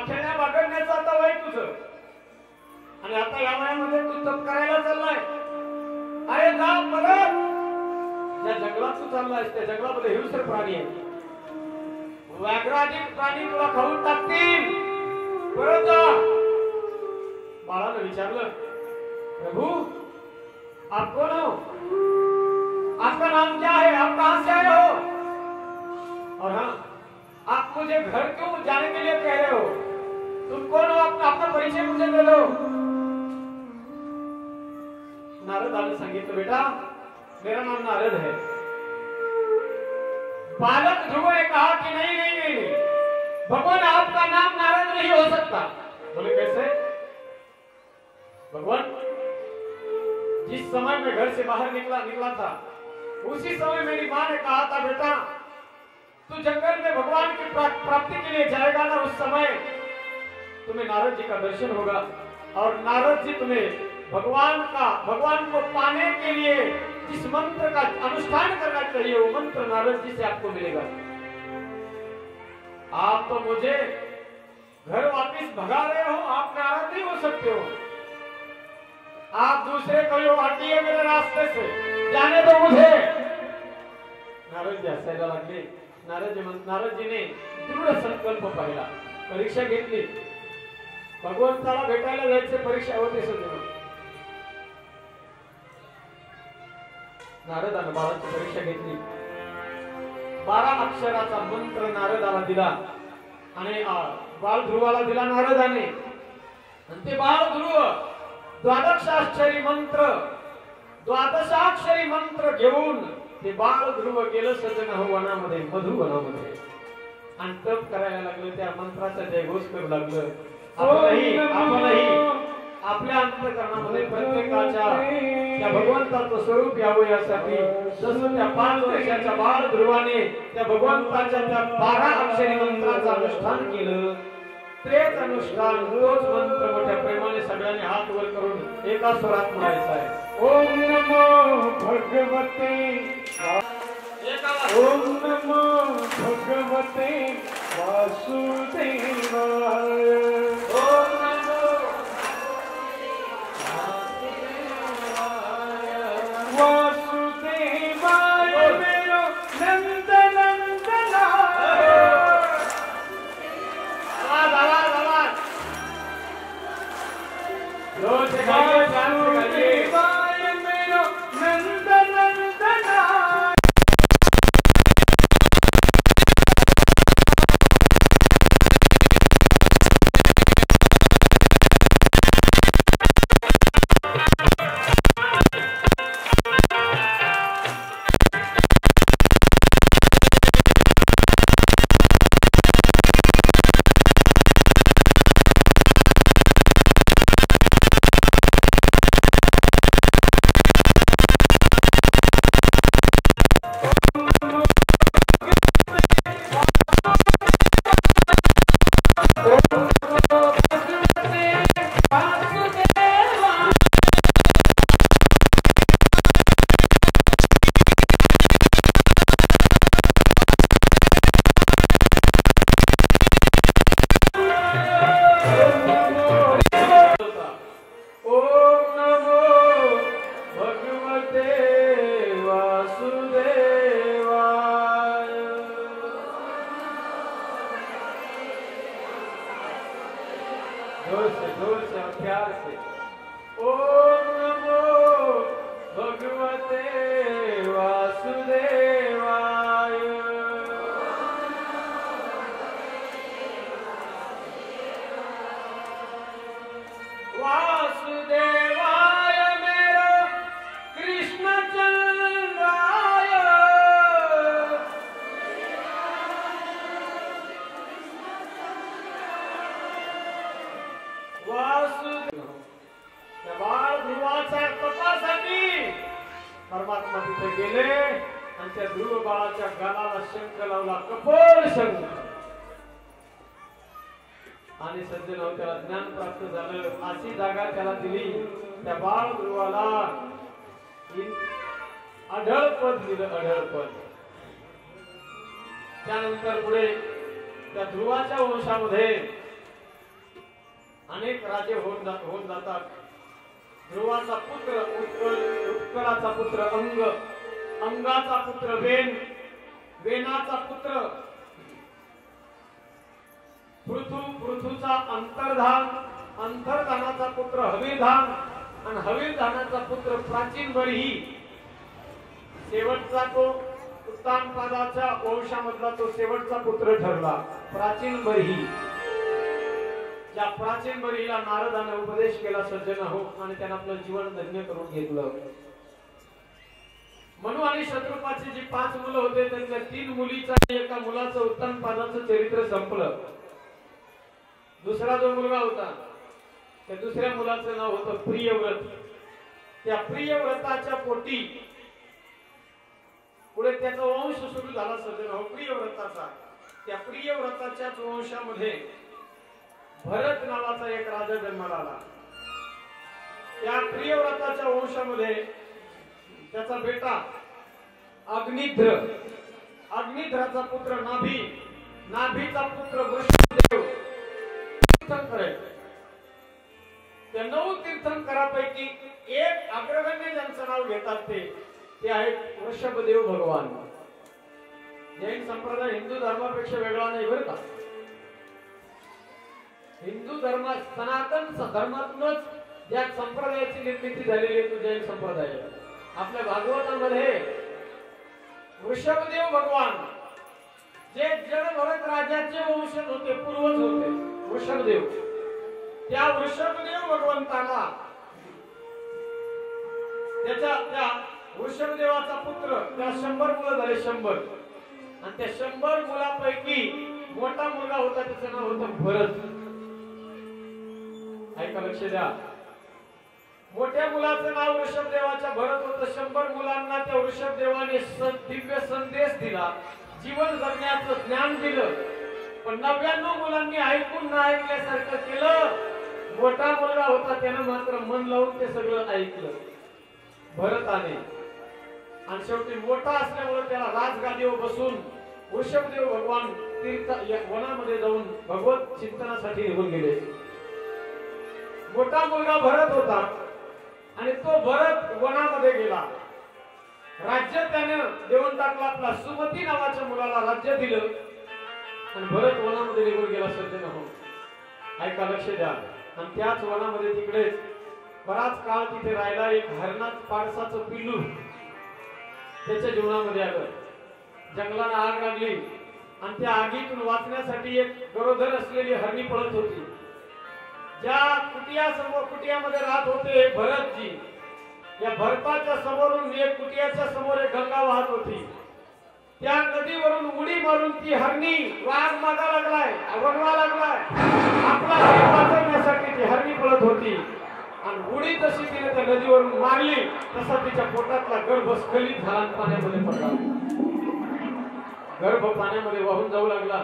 खेळण्या बागडण्याचं आता वय तुझं. आणि आता या वयामध्ये तू तप करायला चाललाय. अरे जा परत. ज्या जंगलात तू चाललायस त्या जंगलामध्ये हिंस्र प्राणी आहे. व्याघ्राधिक प्राणी तुला खाऊन टाकतील. परत जा. बाळानं विचारलं, प्रभु आप कौन हो? आपका नाम क्या है? आप कहां से आए हो? और हाँ, आप मुझे घर क्यों जाने के लिए कह रहे हो? तुम कौन हो? अपना परिचय मुझे दे दो. नारदाने सांगितलं, बेटा मेरा नाम नारद है. बालक ध्रुव ने कहा कि नहीं, भगवान आपका नाम नारद नहीं हो सकता. बोले कैसे? भगवान जिस समय मैं घर से बाहर निकला था उसी समय मेरी माँ ने कहा था, बेटा तू जंगल में भगवान की प्राप्ति के लिए जाएगा ना, उस समय तुम्हें नारद जी का दर्शन होगा और नारद जी तुम्हें भगवान को पाने के लिए जिस मंत्र का अनुष्ठान करना चाहिए वो मंत्र नारद जी से आपको मिलेगा. आप तो मुझे घर वापस भगा रहे हो, आप नाराज नहीं हो सकते हो. आप दूसरे कोई हटिए मेरे रास्ते से, जाने दो मुझे। नारद जी हसायला लागले। नारदजीने दृढ संकल्प पाहिला, परीक्षा घेतली, भगवंताला भेटायला जायचे परीक्षा होते सगळं। नारदाने बाळाची परीक्षा घेतली, 12 अक्षराचा मंत्र नारदाला दिला आणि बाळ ध्रुवाला दिला नारदाने। आणि ते बाळ ध्रुव द्वादशाक्षरी मंत्र घेऊन ते बाळ ध्रुव गेलं सजन हो वनामध्ये, मधुवनामध्ये, आणि तप करायला लागलं, त्या मंत्राचा जयघोष करू लागलं। आपणही आपल्या अंतःकरणामध्ये प्रत्येकाच्या त्या भगवंताचं स्वरूप यावं यासाठी जसं त्या 5 वर्षाच्या बाळ ध्रुवाने त्या भगवंताच्या त्या 12 अक्षरी मंत्राचं अनुष्ठान केलं, तेच अनुष्ठान तोच मंत्र मोठ्या प्रेमाने सगळ्यांनी हात वर करून एका स्वरात म्हणायचा आहे। ओम नमो भगवते, ओम नमो भगवते वासुदेवाय, ओम नमो वासुदेवाय मेरो नंद नंदना। वासुदेवाय मेरो नंद नंदना। जोर से और प्यार से ओम नमो भगवते वासुदेवाय। वासुदेवाय मेरो कृष्णचंद्राय, बाळ ध्रुवाच्या तपासाठी परमात्मा तिथे गेले आणि त्या ध्रुव बाळाच्या गालाला शंख लावला, कपोल शंख, आणि सज्जन त्याला ज्ञान प्राप्त झालं। अशी जागा त्याला दिली, त्या बाळ ध्रुवाला अढळ पद दिलं, अढळ पद। त्यानंतर पुढे त्या ध्रुवाच्या वंशामध्ये अनेक राजे होऊन जातात। ध्रुवाचा पुत्र उत्कल, उत्कलाचा पुत्र अंग, अंगाचा पुत्र वेन, वेनाचा पुत्र पृथु, पृथुचा अंतर्धान, अंतर्धानाचा पुत्र हवीरधान, आणि हवीरधानाचा पुत्र प्राचीन बर्ही, शेवटचा तो उत्तानपादाच्या वंशामधला तो शेवटचा पुत्र ठरला प्राचीन बर्ही। त्या प्राचीन बरीला नारदाने उपदेश केला, सज्जन हो, आणि त्यांना आपलं जीवन धन्य करून घेतलं। मनु आणि शत्रुपाची जी 5 मुलं होते त्यांच्या 3 मुलीचं आणि एका मुलाचं उत्तानपादाचं चरित्र संपलं। दुसरा जो मुलगा होता त्या दुसऱ्या मुलाचं नाव होतं प्रियव्रत। त्या प्रियव्रताच्या पोटी पुढे त्याचा वंश सुरू झाला, सज्जन हो, प्रियव्रताचा। त्या प्रियव्रताच्याच वंशामध्ये भरत नावाचा एक राजा जन्माला आला। त्या प्रियव्रताच्या वंशामध्ये त्याचा बेटा अग्निध्र, अग्निध्राचा पुत्र नाभी, नाभीचा पुत्र वृषभदेव, त्या 9 तीर्थंकरापैकी एक अग्रगण्य ज्यांचं नाव घेतात ते आहेत वृषभदेव भगवान. जैन संप्रदाय हिंदू धर्मापेक्षा वेगळा नाही बरं का. हिंदू धर्म सनातन धर्मातूनच ज्या संप्रदायाची निर्मिती झालेली आहे तो जैन संप्रदाय. आपल्या भागवतामध्ये वृषभदेव भगवान जे जड भरत राजाचे वंशज होते, पूर्वज होते वृषभदेव, त्या वृषभदेव भगवंताला त्या वृषभदेवाचा पुत्र त्या 100 मुलं झाले 100. आणि त्या 100 मुलापैकी मोठा मुलगा होता त्याचं नाव होतं भरत. ऐका लक्ष द्या. मोठ्या मुलाचं नाव वृषभदेवाच्या भरत होतं. 100 मुलांना त्या वृषभदेवाने दिव्य संदेश दिला, जीवन जगण्याचं ज्ञान दिलं. पण 99 मुलांनी ऐकून न ऐकल्यासारखं केलं. मोठा मुलगा होता त्यानं मात्र मन लावून ते सगळं ऐकलं भरताने. आणि शेवटी मोठा असल्यामुळे त्याला राजगादीवर बसून वृषभदेव भगवान वनामध्ये जाऊन भगवत चिंतनासाठी निघून गेले. मोठा मुलगा भरत होता आणि तो भरत वनामध्ये गेला. राज्य त्याने देऊन टाकलं. आपला सुमती नावाच्या मुलाला राज्य दिलं आणि भरत वनामध्ये निघून गेला. सज्जन हो, ऐका लक्ष द्या. आणि त्याच वनामध्ये तिकडे बराच काळ तिथे राहिला एक हरणाच पाडसाचं पिल्लू त्याच्या जीवनामध्ये आलं. जंगलाला आग लागली आणि त्या आगीतून वाचण्यासाठी एक गरोदर असलेली हरणी पळत होती. ज्या कुटियामध्ये राहत होते भरतजी, या भरताच्या समोरून एक कुटियाच्या समोर एक गंगा वाहत होती. त्या नदीवरून उडी मारून ती हरणी वाघ मागा लागलाय, वणवा लागलाय, आपला जीव वाचवण्यासाठी ती हरणी पळत होती. आणि उडी तशी तिने त्या नदीवरून मारली तसा तिच्या पोटातला गर्भ स्खलित झाला आणि पाण्यामध्ये पडला. गर्भ पाण्यामध्ये वाहून जाऊ लागला.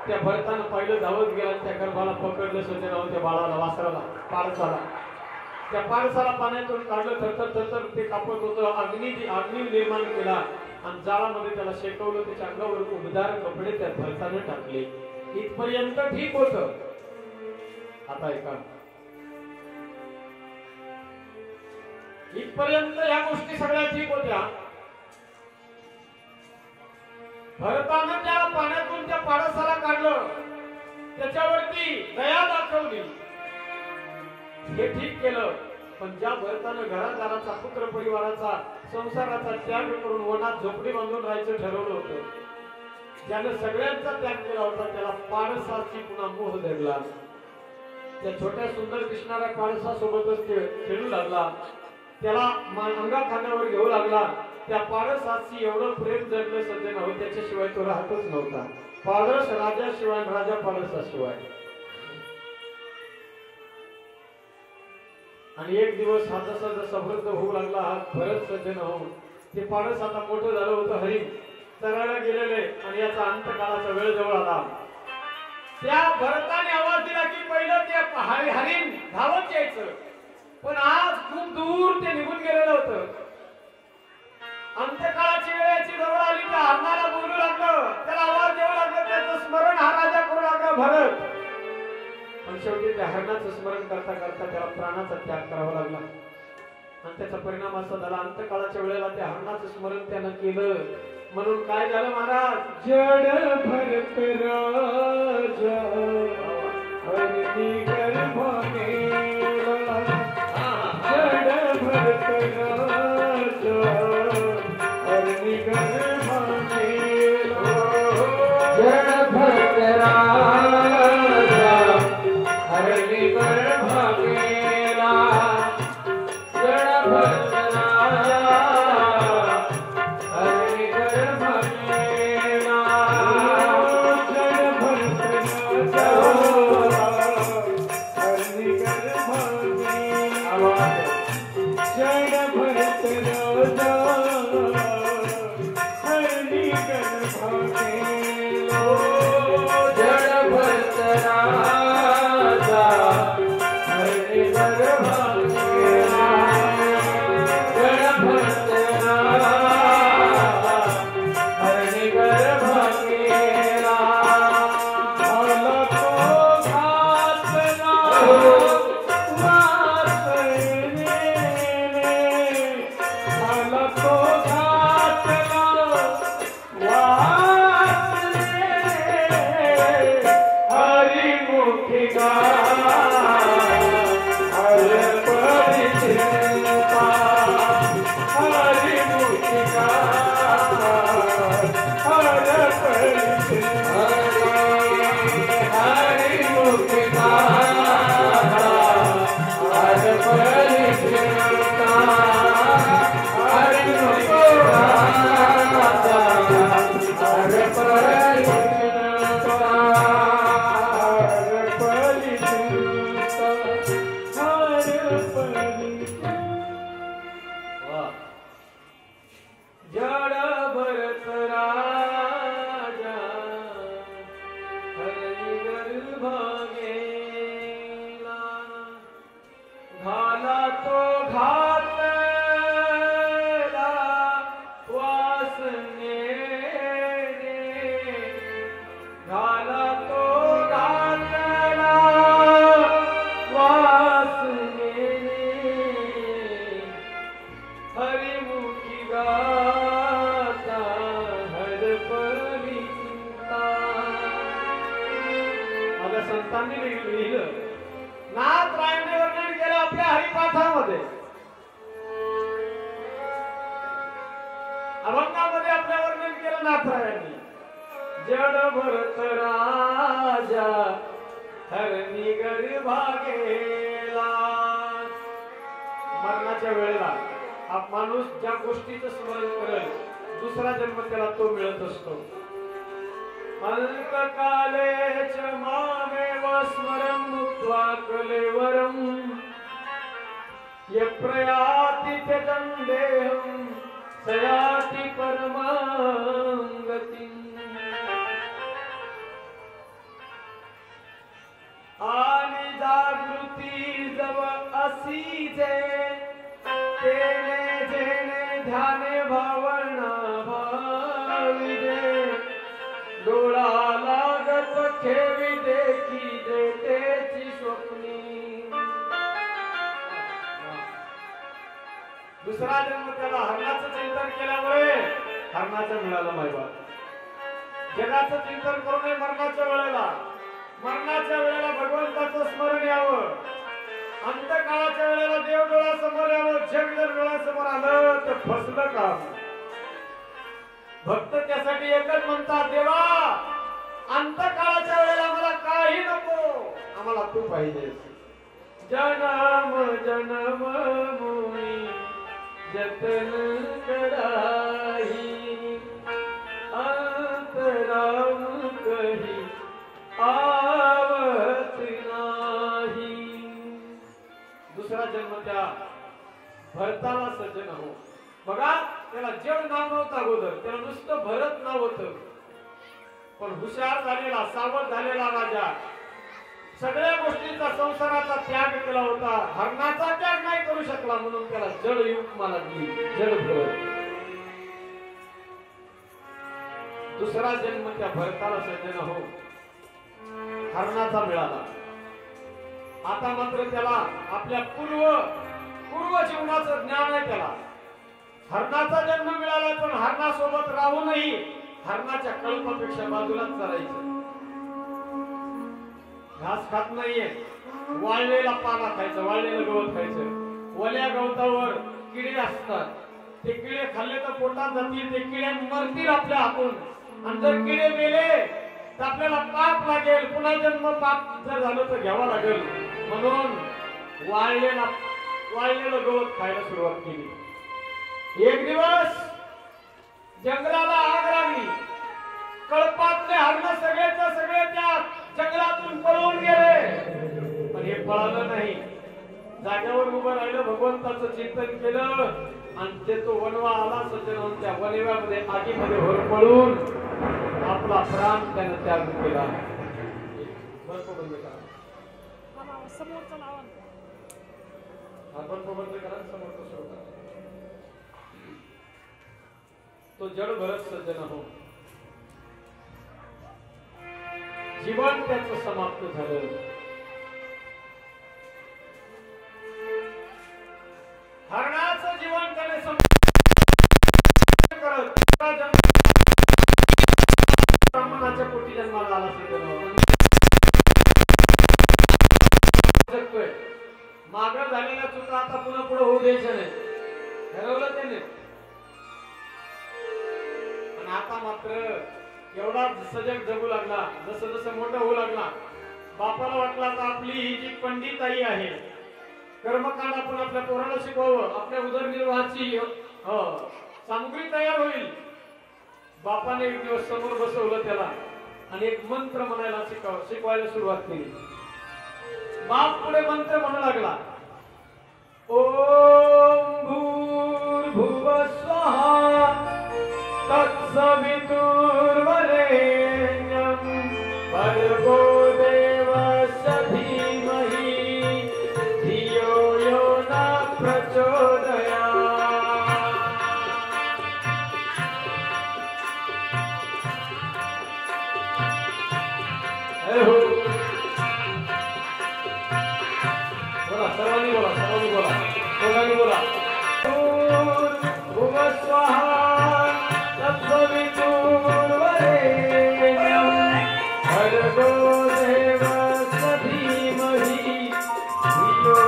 त्या भरतानं पाहिलं, धावत गेला, त्या गर्भाला पकडलं. सज्जनावर त्या बाळाला, वासराला, पाडसाला, त्या पाडसाला पाण्यातून काढलं. थरथर थरथर ते कापत होतं. अग्नी निर्माण केला आणि जाळामध्ये त्याला शेकवलं. त्याच्या अंगावर उबदार कपडे त्या भरतानं टाकले. इथपर्यंत ठीक होत. आता ऐका, इथपर्यंत या गोष्टी सगळ्या ठीक होत्या. भरतानं त्या पाण्यातून त्या पाडसाला काढलं, त्याच्यावरती दया दाखवली, हे ठीक केलं. पण ज्या भरतानं घरादाराचा, पुत्र परिवाराचा, संसाराचा त्याग करून वनात झोपडी बांधून राहायचं ठरवलं होतं, ज्यानं सगळ्यांचा त्याग केला होता, त्याला पाडसाची पुन्हा मोह धरला. त्या छोट्या सुंदर दिसणाऱ्या पाडसासोबतच खेळू लागला. त्याला अंगा खांद्यावर घेऊ लागला. त्या पाडसाची एवढं प्रेम जडलं सज्जन हो, त्याच्याशिवाय तो राहतच नव्हता. पाडस राजाशिवाय, राजा पाडसाशिवाय. आणि एक दिवस हा जसा जसा वृद्ध होऊ लागला हा भरत सज्जन हो, ते पाडस आता मोठं झालं होतं, हरिण चरायला गेलेले आणि याचा अंतकाळाचा वेळ जवळ आला. त्या भरताने आवाज दिला की पहिलं ते हरिण धावत यायचं. पण आज खूप दूर ते निघून गेलेलं होतं. अंतकाळाची वेळ याची जवळ आली. त्या हरणाला बोलू लागलं, त्याला आवाज देऊ लागलं, त्याचं स्मरण हा राजा करू लागला भरत. पण शेवटी त्या हरणाचं स्मरण करता करता त्याला प्राणाचा त्याग करावा लागला. आणि त्याचा परिणाम असा झाला, अंतकाळाच्या वेळेला त्या हरणाचं स्मरण त्यानं केलं. म्हणून काय झालं महाराज, जड भरत राजा हरणी गर्भाने, जड भरत राजा हरणी गर्भाने, जड भरत राजा हरणी गर्भाने, जड भरत राजा हरणी गर्भाने, जड भरत संतांनी लिहिलं नाथरायाने वर्णन केलं आपल्या हरिपाठामध्ये, अभंगामध्ये आपल्या वर्णन केलं नाथरायांनी. जड भरत राजा हरणी गर्भा गेला. मरणाच्या वेळेला हा माणूस ज्या गोष्टीचं स्मरण करेल दुसरा जन्म त्याला तो मिळत असतो. अल्पकालेच मामेव स्मरं मुक्त्वा कलेवरं यप्रयाति त्यजं देहं सयाति परमां गतिम्. आणि जागृती जव असी जे तेने जेणे ध्याने भावना भाविजे डोळा लागत खेवी देखी जेतेची स्वप्नी. दुसरा जन्म त्याला हरणाचं चिंतन केल्यामुळे हरणाचं मिळालं मायबा. जगाचं चिंतन करू नये मरणाच्या वेळेला भगवंताचं स्मरण यावं. अंतकाळाच्या वेळेला देव डोळ्यासमोर यावं. जग जर डोळ्यासमोर आलं तर फसलं काम. भक्त त्यासाठी एकच म्हणतात, देवा अंतकाळाच्या वेळेला मला काही नको, आम्हाला तू पाहिजे. जन्म जन्म मुनी जतन कराही अंतराम कही आवत नाही. दुसरा जन्म त्या भरताला सज्जन हो. बघा त्याला जड नाव नव्हतं अगोदर, त्याला नुसतं भरत नाव होतं. पण हुशार झालेला सावध झालेला राजा सगळ्या गोष्टींचा संसाराचा त्याग केला होता. हरणाचा त्याग नाही करू शकला म्हणून त्याला जड युक्मा लागली, जड भरत. दुसरा जन्म त्या भरताला सज्जन हो हरणाचा मिळाला. आता मात्र त्याला आपल्या पूर्व जीवनाचं ज्ञान आहे. त्याला हरणाचा जन्म मिळाला पण हरणासोबत राहूनही हरणाच्या कल्पापेक्षा बाजूलाच चालायचं. घास खात नाहीये, वाळलेला पाला खायचं, वाळलेलं गवत खायचं. वल्या गवतावर किडे असतात, ते किडे खाल्ले तर पोटात जातील, ते किडे मरतील आपल्या हातून. आणि जर किडे मेले तर आपल्याला पाप लागेल, पुन्हा जन्म पाप जर झालं तर घ्यावा लागेल. म्हणून वाळलेलं गवत खायला सुरुवात केली. एक दिवस जंगलाला आग लागली. कळपातले हरण सगळे त्या जंगलातून पळून गेले. पण हे पळालं नाही, जागेवर उभं राहिलं, भगवंताचं चिंतन केलं आणि ते तो वनवा आला सज्जन. त्या वनव्यामध्ये आगीमध्ये होरपळून आपला प्राण त्यानं त्याग केला. बंद करा समोरचा लावा, आपण बंद करा समोरचा सुरू करा. तो जड भरत सज्जन हो जीवन त्याचं समाप्त झालं. हरणाचं जीवन त्याने करत ब्राह्मणाच्या पोटी जन्माला आला सज्जन. मला आता पुन्हा पुढे होऊ द्यायचं नाही, ठरवलं त्याने. आणि आता मात्र एवढा सजग जगू लागला, जसं जसं मोठं होऊ लागला, बापाला वाटलं आता आपली ही जी पंडित आई आहे, कर्मकांड आपण आपल्या पोराला शिकवावं, आपल्या उदरनिर्वाहाची सामग्री तयार होईल. बापाने एक दिवस समोर बसवलं त्याला आणि एक मंत्र म्हणायला शिकवायला सुरुवात केली. बाप पुढे मंत्र म्हणू लागला, ओम भूर्भुवः स्वः तत्सवितुर्वरेण्यं भर्गो देवस्य धीमहि धियो यो नः प्रचोदयात्. सर्वांनी बोला, सर्वांनी बोला, दोघांनी बोला. भूर्भुवः स्वः तत्सवितुर्वरेण्यं भर्गो देवस्य धीमहि धियो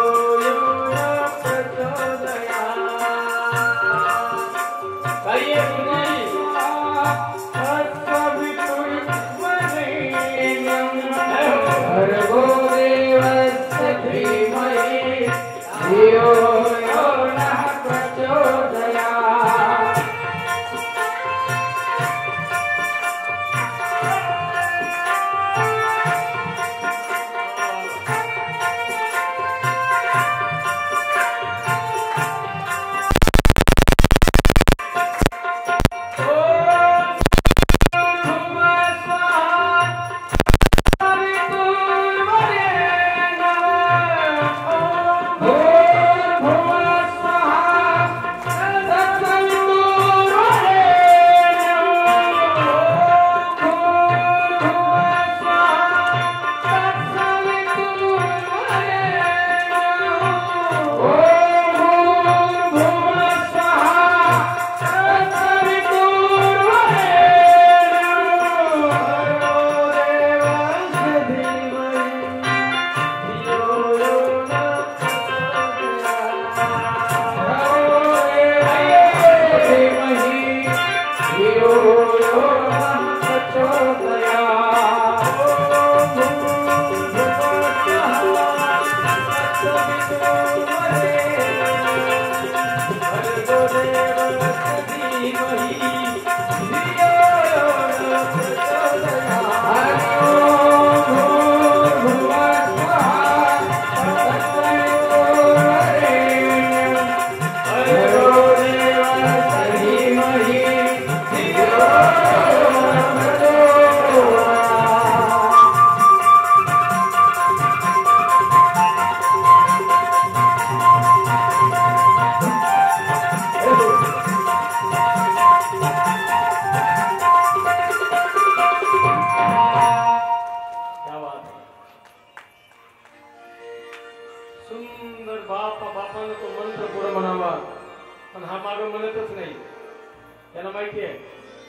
यो नः प्रचोदयात्. काही एक नाही. भर्गो देवस्य धीमहि धियो यो नः प्रचोदयात्.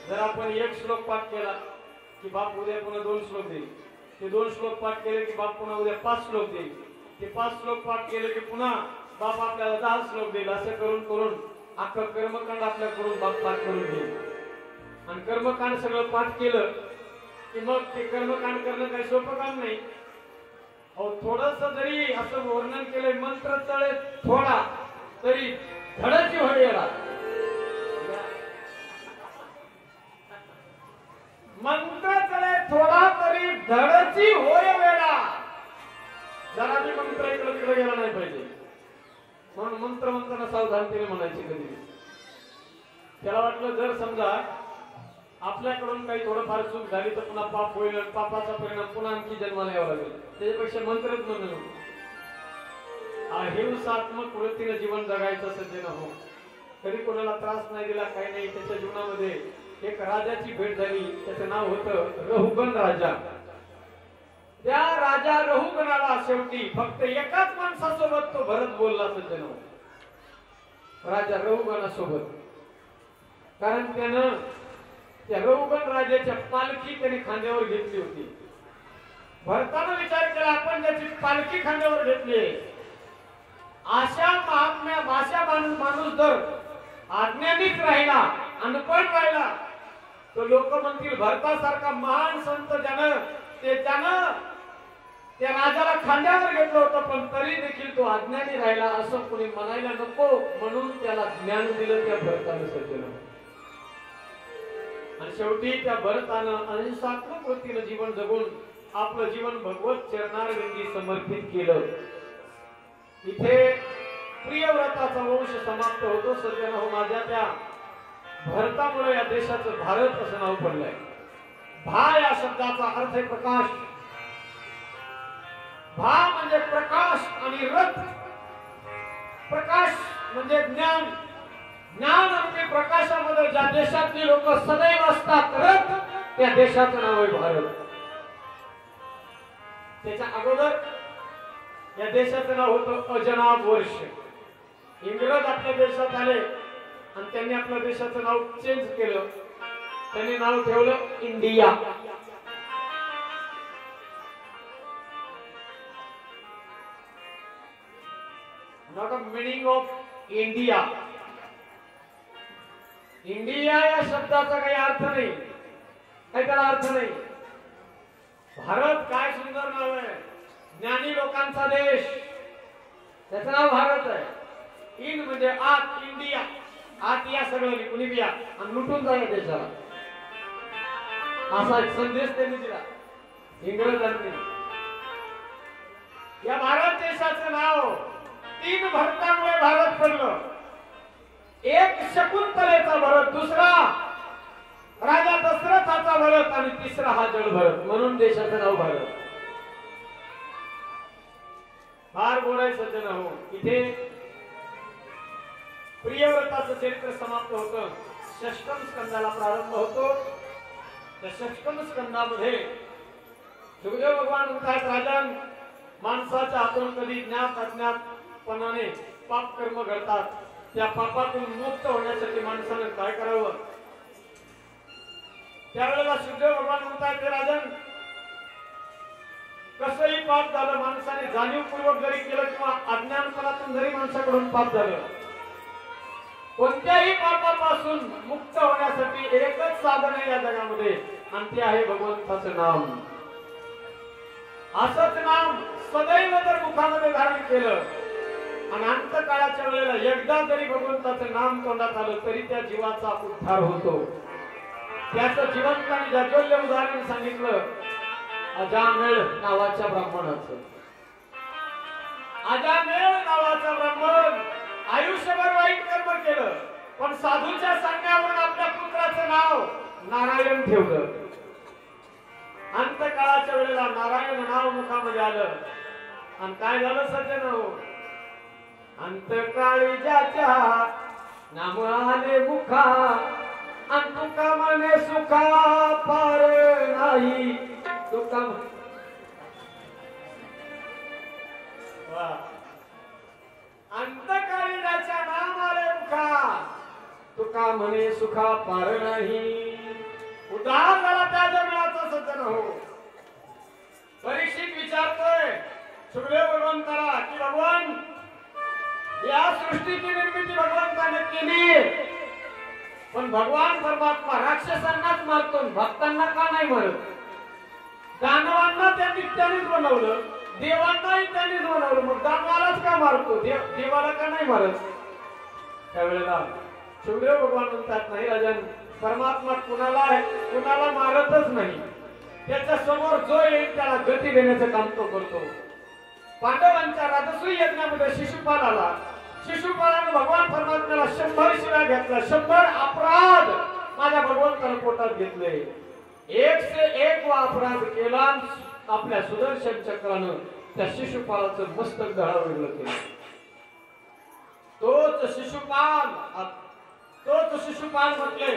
जर आपण एक श्लोक पाठ केला की बाप उद्या पुन्हा 2 श्लोक देईल, ते 2 श्लोक पाठ केले की बाप पुन्हा उद्या 5 श्लोक देईल, ते 5 श्लोक पाठ केले की पुन्हा बाप आपल्याला 10 श्लोक देईल. असं करून करून अख्खं कर्मकांड आपल्याकडून बाप पाठ करून घेईल. आणि कर्मकांड सगळं पाठ केलं की मग ते कर्मकांड करणं काही सोपं काम नाही. अहो थोडस जरी असं वर्णन केलंय, मंत्र तळे थोडा तरी धडाची होडेला, मंत्र तळे थोडा तरी धडची होय वेळा. जरा मी मंत्र इकडे तिकडे गेला नाही पाहिजे म्हणून मंत्र म्हणताना सावधानतेने म्हणायची. कधी त्याला वाटलं जर समजा आपल्याकडून काही थोडंफार चूक झाली तर पुन्हा पाप होईल, पापाचा परिणाम पुन्हा आणखी जन्माला यावा लागेल, त्याच्यापेक्षा मंत्रच म्हणणं. अहिंसात्मक वृत्तीने जीवन जगायचं सज्जन हो. कधी कोणाला त्रास नाही दिला, काही नाही. त्याच्या जीवनामध्ये एक राजाची भेट झाली, त्याचं नाव होतं रहुगण राजा. त्या राजा रहुगणाला शेवटी फक्त एकाच माणसासोबत तो भरत बोलला सज्जन हो, राजा रहुगणासोबत. कारण त्यानं त्या रहुगण राजाच्या पालखी त्याने खांद्यावर घेतली होती. भरताना विचार केला आपण ज्याची पालखी खांद्यावर घेतली अशा महात्म्या भाषा माणूस जर अज्ञानीच राहिला, अनपढ राहिला, तो लोक म्हणतील भरतासारखा महान संत त्यानं त्या राजाला खांद्यावर घेतलं होतं, पण तरी देखील तो अज्ञानी राहिला असं कोणी म्हणायला नको, म्हणून त्याला ज्ञान दिलं त्या भरतानं सज्जन. आणि शेवटी त्या भरतानं अहिंसात्मक वृत्तीनं जीवन जगून आपलं जीवन भगवत चरणारविंदी समर्पित केलं. इथे प्रियव्रताचा वंश समाप्त होतो. सज्जन हो, माझ्या त्या भरतामुळे या देशाचं भारत असं नाव पडलंय. भा या शब्दाचा अर्थ आहे प्रकाश. भा म्हणजे प्रकाश आणि रथ. प्रकाश म्हणजे ज्ञान. ज्ञान आणि प्रकाशामध्ये ज्या देशातली लोक सदैव असतात रथ, त्या देशाचं नाव आहे भारत. त्याच्या अगोदर या देशाचं नाव होतं अजनाब वर्ष. इंग्रज आपल्या देशात आले आणि त्यांनी आपल्या देशाचं नाव चेंज केलं. त्यांनी नाव ठेवलं India. Not a meaning of India. India या शब्दाचा काही अर्थ नाही, काही त्याला अर्थ नाही. भारत काय सुंदर नाव आहे. ज्ञानी लोकांचा देश, त्याचं नाव भारत आहे. इन म्हणजे आत, इंडिया. आत या सगळं कुणी बिया आणि लुटून जाय देशाला, असा एक संदेश त्यांनी दिला इंग्रजांनी. या भारत देशाचं नाव 3 भरतांमुळे भारत पडलं. एक शकुंतलेचा भरत, दुसरा राजा दशरथाचा भरत आणि तिसरा हा जड भरत, म्हणून देशाचं नाव भारत. फार गोडाई सज्जन हो. इथे प्रियव्रताचं चरित्र समाप्त होतं. षष्टम स्कंदाला प्रारंभ होतो. त्या षष्टम स्कंदामध्ये सुखदेव भगवान म्हणतात, राजन, माणसाच्या हातून कधी ज्ञात अज्ञातपणाने पाप कर्म घडतात. त्या पापातून मुक्त होण्यासाठी माणसाने काय करावं. त्यावेळेला सुखदेव भगवान म्हणतात, राजन, कसंही पाप झालं, माणसाने जाणीवपूर्वक जरी केलं किंवा अज्ञानपणातून जरी माणसाकडून पाप झालं, कोणत्याही पापापासून मुक्त होण्यासाठी एकच साधन आहे या जगामध्ये, आणि ते आहे भगवंताचं नाम. असंच नाम सदैव जर मुखामध्ये धारण केलं आणि अंतकाळाच्या वेळेला एकदा जरी भगवंताचं नाम तोंडात आलं तरी त्या जीवाचा उद्धार होतो. त्याचं जिवंत आणि जाज्वल्य उदाहरण सांगितलं अजामेळ नावाच्या ब्राह्मणाचं. अजामेळ नावाचा ब्राह्मण आयुष्यभर वाईट कर्म केलं, पण साधूच्या सांगण्यावरून आपल्या पुत्राचं नाव नारायण ठेवलं. अंतकाळाच्या वेळेला नारायण नाव मुखामध्ये आलं आणि काय झालं सज्जन हो. अंतकाळी ज्याच्या नाम आले मुखा, तुका म्हणे सुखा पार नाही. तुका अंतकाळी ज्याच्या नाम आले मुखा, तुका म्हणे सुखा पार नाही. उद्धार झाला त्या जगण्याचा सज्जन हो. परीक्षित विचारतोय सुखदेव भगवंताला की भगवान, या सृष्टीची निर्मिती भगवंताने केली, पण भगवान परमात्मा राक्षसांनाच मारतो, भक्तांना का नाही मारत. दानवांना त्यांनीच बनवलं, देवांनाही त्यांनीच बनवलं, मग दानवालाच का मारतो, देवाला का नाही मारत. त्यावेळेला सुखदेव भगवान म्हणतात, नाही राजन, परमात्मा कुणाला मारतच नाही. त्याच्या समोर जो येईल त्याला गती देण्याचं काम तो करतो. पांडवांच्या राजसूय यज्ञामध्ये शिशुपाल आला. शिशुपालाने भगवान परमात्म्याला 100 शिव्या घातल्या. 100 अपराध माझ्या भगवंताने पोटात घेतले. 1 से 1 अपराध केला. आपल्या सुदर्शन चक्रानं त्या शिशुपालाचं मस्तक गळावेगळं केलं. तोच शिशुपाल म्हटले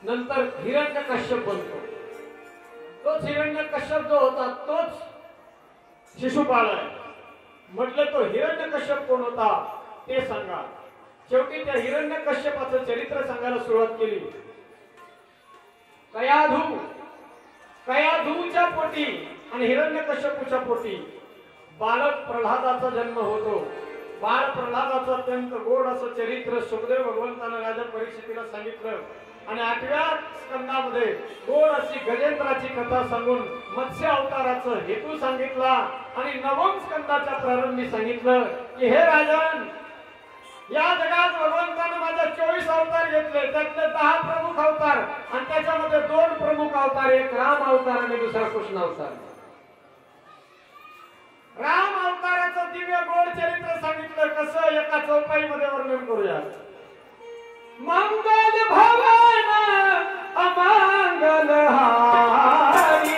नंतर हिरण्यकश्यप बनतो. तोच हिरण्यकश्यप जो होता तोच शिशुपाल आहे. म्हटलं तो हिरण्यकश्यप कोण होता ते सांगा. शेवटी त्या हिरण्यकश्यपाचं चरित्र सांगायला सुरुवात केली. कयाधूच्या पोटी आणि हिरण्यकश्यपूच्या पोटी बालक प्रल्हादाचा जन्म होतो. बाळ प्रल्हादाचं अत्यंत गोड असं चरित्र सुखदेव भगवंतानं राजा परीक्षितीला सांगितलं आणि 8व्या स्कंदामध्ये गोड अशी गजेंद्राची कथा सांगून मत्स्य अवताराचा हेतू सांगितला आणि 9व्या स्कंदाच्या प्रारंभी सांगितलं की हे राजन, या जगात भगवंतानं माझा 24 अवतार घेतले, त्यातले 10 प्रमुख अवतार आणि त्याच्यामध्ये 2 प्रमुख अवतार, एक राम अवतार आणि दुसरा कृष्ण अवतार. राम अवताराचं दिव्य गोड चरित्र सांगितलं. कसं एका चौपाईमध्ये वर्णन करूया. मंगल भवन अमंगल हारी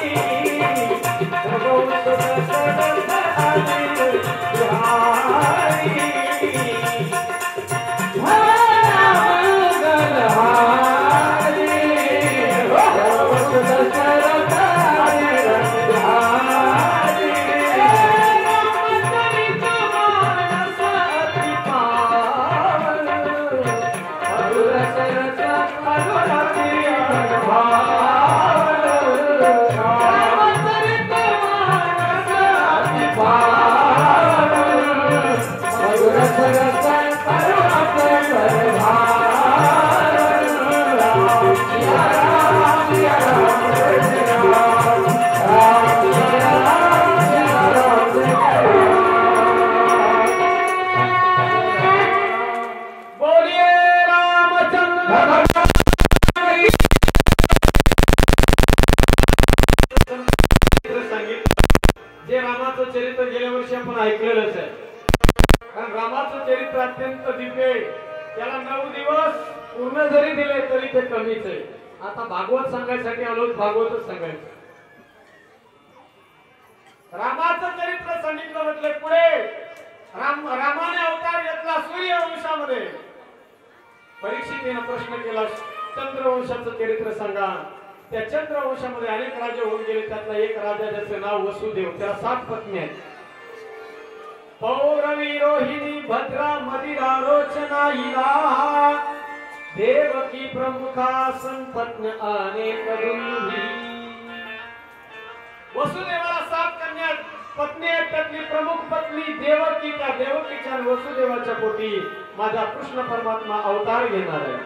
चरित्र गेल्या वर्षी आपण ऐकलेलंच आहे. कारण रामाचं चरित्र अत्यंत दिव्य आहे. त्याला 9 दिवस पूर्ण जरी दिले तरी ते कमीच आहे. आता भागवत सांगायसाठी आलो, भागवतच सांगायचं. रामाचं चरित्र सांगितलं म्हटले पुढे रामाने अवतार घेतला सूर्यवंशामध्ये. परीक्षितीने प्रश्न केला चंद्रवंशाचं चरित्र सांगा. त्या चंद्रवंशामध्ये अनेक राजे होऊन गेले. त्यातला एक राजा ज्याचे नाव वसुदेव, त्याला 7 पत्नी आहेत. पौरवी, रोहिणी, भद्रा, मदिरा, रोचना, इलाहा, देवकी प्रमुखा, संपत्न अनेक दुर्वी. वसुदेवाला 7 कन्या पत्नी आहेत. त्यातली प्रमुख पत्नी देवकी. त्या देवकीच्या वसुदेवाच्या पोटी माझा कृष्ण परमात्मा अवतार घेणार आहे.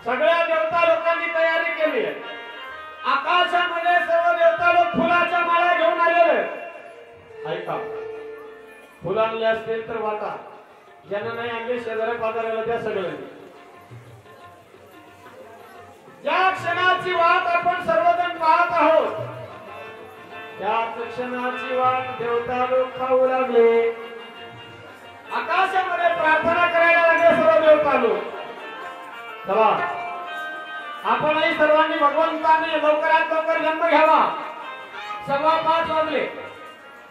सगळ्या देवता लोकांनी तयारी केली आहे. आकाशामध्ये सर्व देवता लोक फुलाच्या माळा घेऊन आलेले. ऐका, फुल आणले असतील तर वाटा, ज्यांना नाही आणले शेजाऱ्या पाजाऱ्याला द्या सगळ्यांनी. ज्या क्षणाची वाट आपण सर्वजण पाहत आहोत त्याच क्षणाची वाट देवता लोक खाऊ लागले. आकाशामध्ये प्रार्थना करायला लागले सर्व देवता लोक. चला आपणही सर्वांनी भगवंताने लवकरात लवकर जन्म घ्यावा. 5:15 वाजले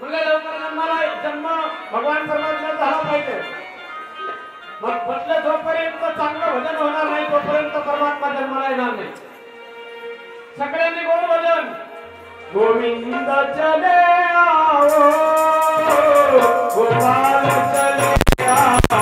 म्हणजे लवकर जन्म भगवान परमात्मा झाला पाहिजे. मग म्हटलं जोपर्यंत चांगलं भजन होणार नाही तोपर्यंत परमात्मा जन्माला येणार नाही. सगळ्यांनी गोड भजन. गोविंद चले आओ, गोपाल चले आओ,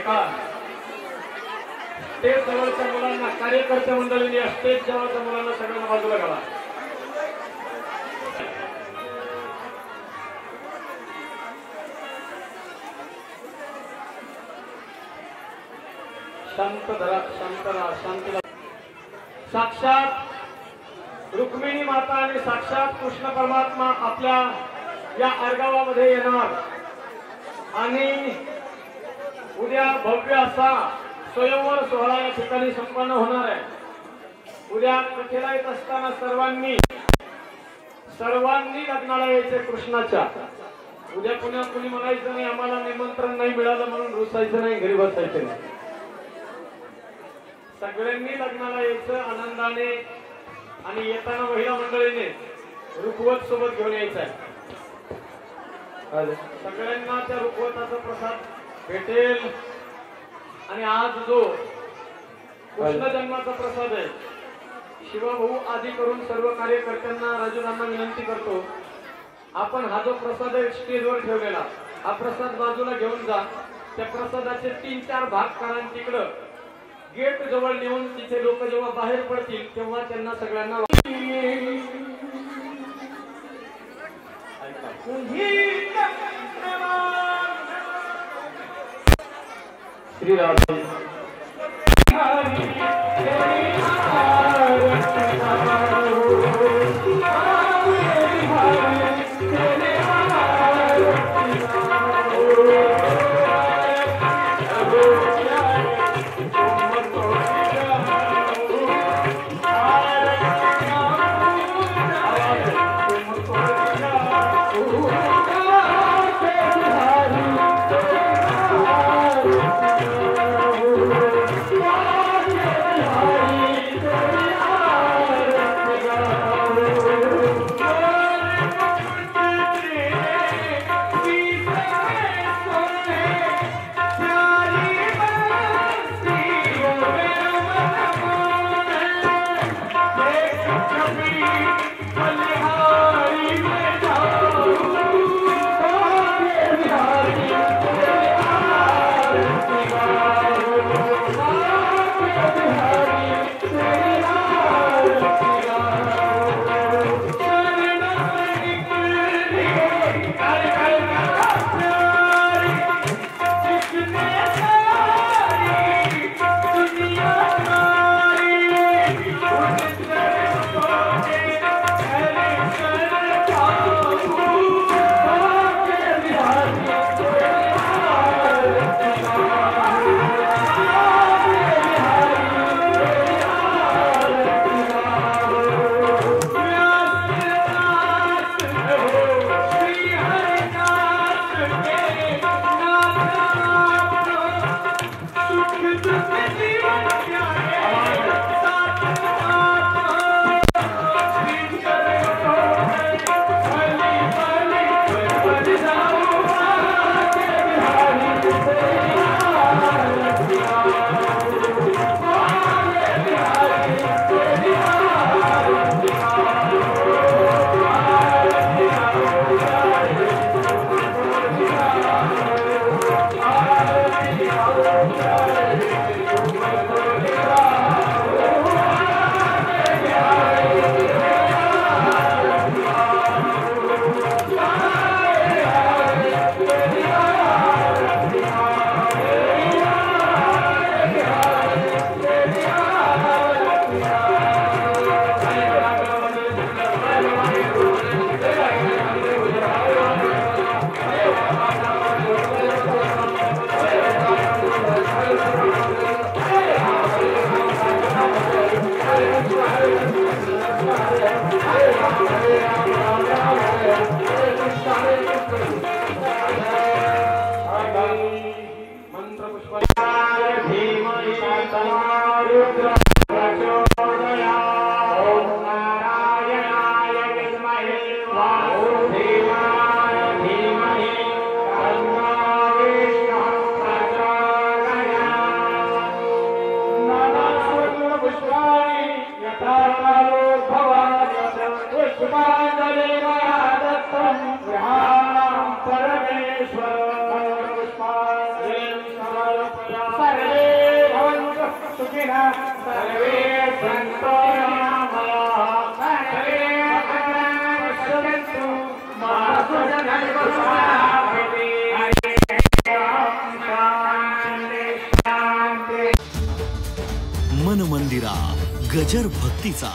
का स्टेज जवळच्या मुलांना कार्यकर्ते मंडळींनी स्टेज जवळच्या मुलांना सगळ्यांना बाजूला घाला. शांत धरा, शांत राहा, शांत राहा. साक्षात रुक्मिणी माता आणि साक्षात कृष्ण परमात्मा आपल्या या आरगावामध्ये येणार आणि उद्या भव्य असा स्वयंवर सोहळा या ठिकाणी संपन्न होणार आहे. उद्या कथेला येत असताना सर्वांनी लग्नाला यायचे कृष्णाच्या. उद्या कुणी म्हणायचं नाही आम्हाला निमंत्रण नाही मिळालं म्हणून रुसायचं नाही, घरी बसायचं नाही. सगळ्यांनी लग्नाला यायचं आनंदाने आणि येताना महिला मंडळीने रुखवत सोबत घेऊन यायचं आहे. सगळ्यांना त्या रुखवताचा प्रसाद भेटेल. आणि आज जो कृष्ण जन्माचा प्रसाद आहे, शिवभाऊ आदी करून सर्व कार्यकर्त्यांना राजूरांना विनंती करतो, आपण हा जो प्रसाद आहे स्टेजवर ठेवलेला हा प्रसाद बाजूला घेऊन जा. त्या प्रसादाचे 3-4 भाग करा. तिकडं गेट जवळ नेऊन तिथे लोक जेव्हा बाहेर पडतील तेव्हा त्यांना सगळ्यांना श्रीराम परमेश्वर मन मंदिरा गजर भक्तीचा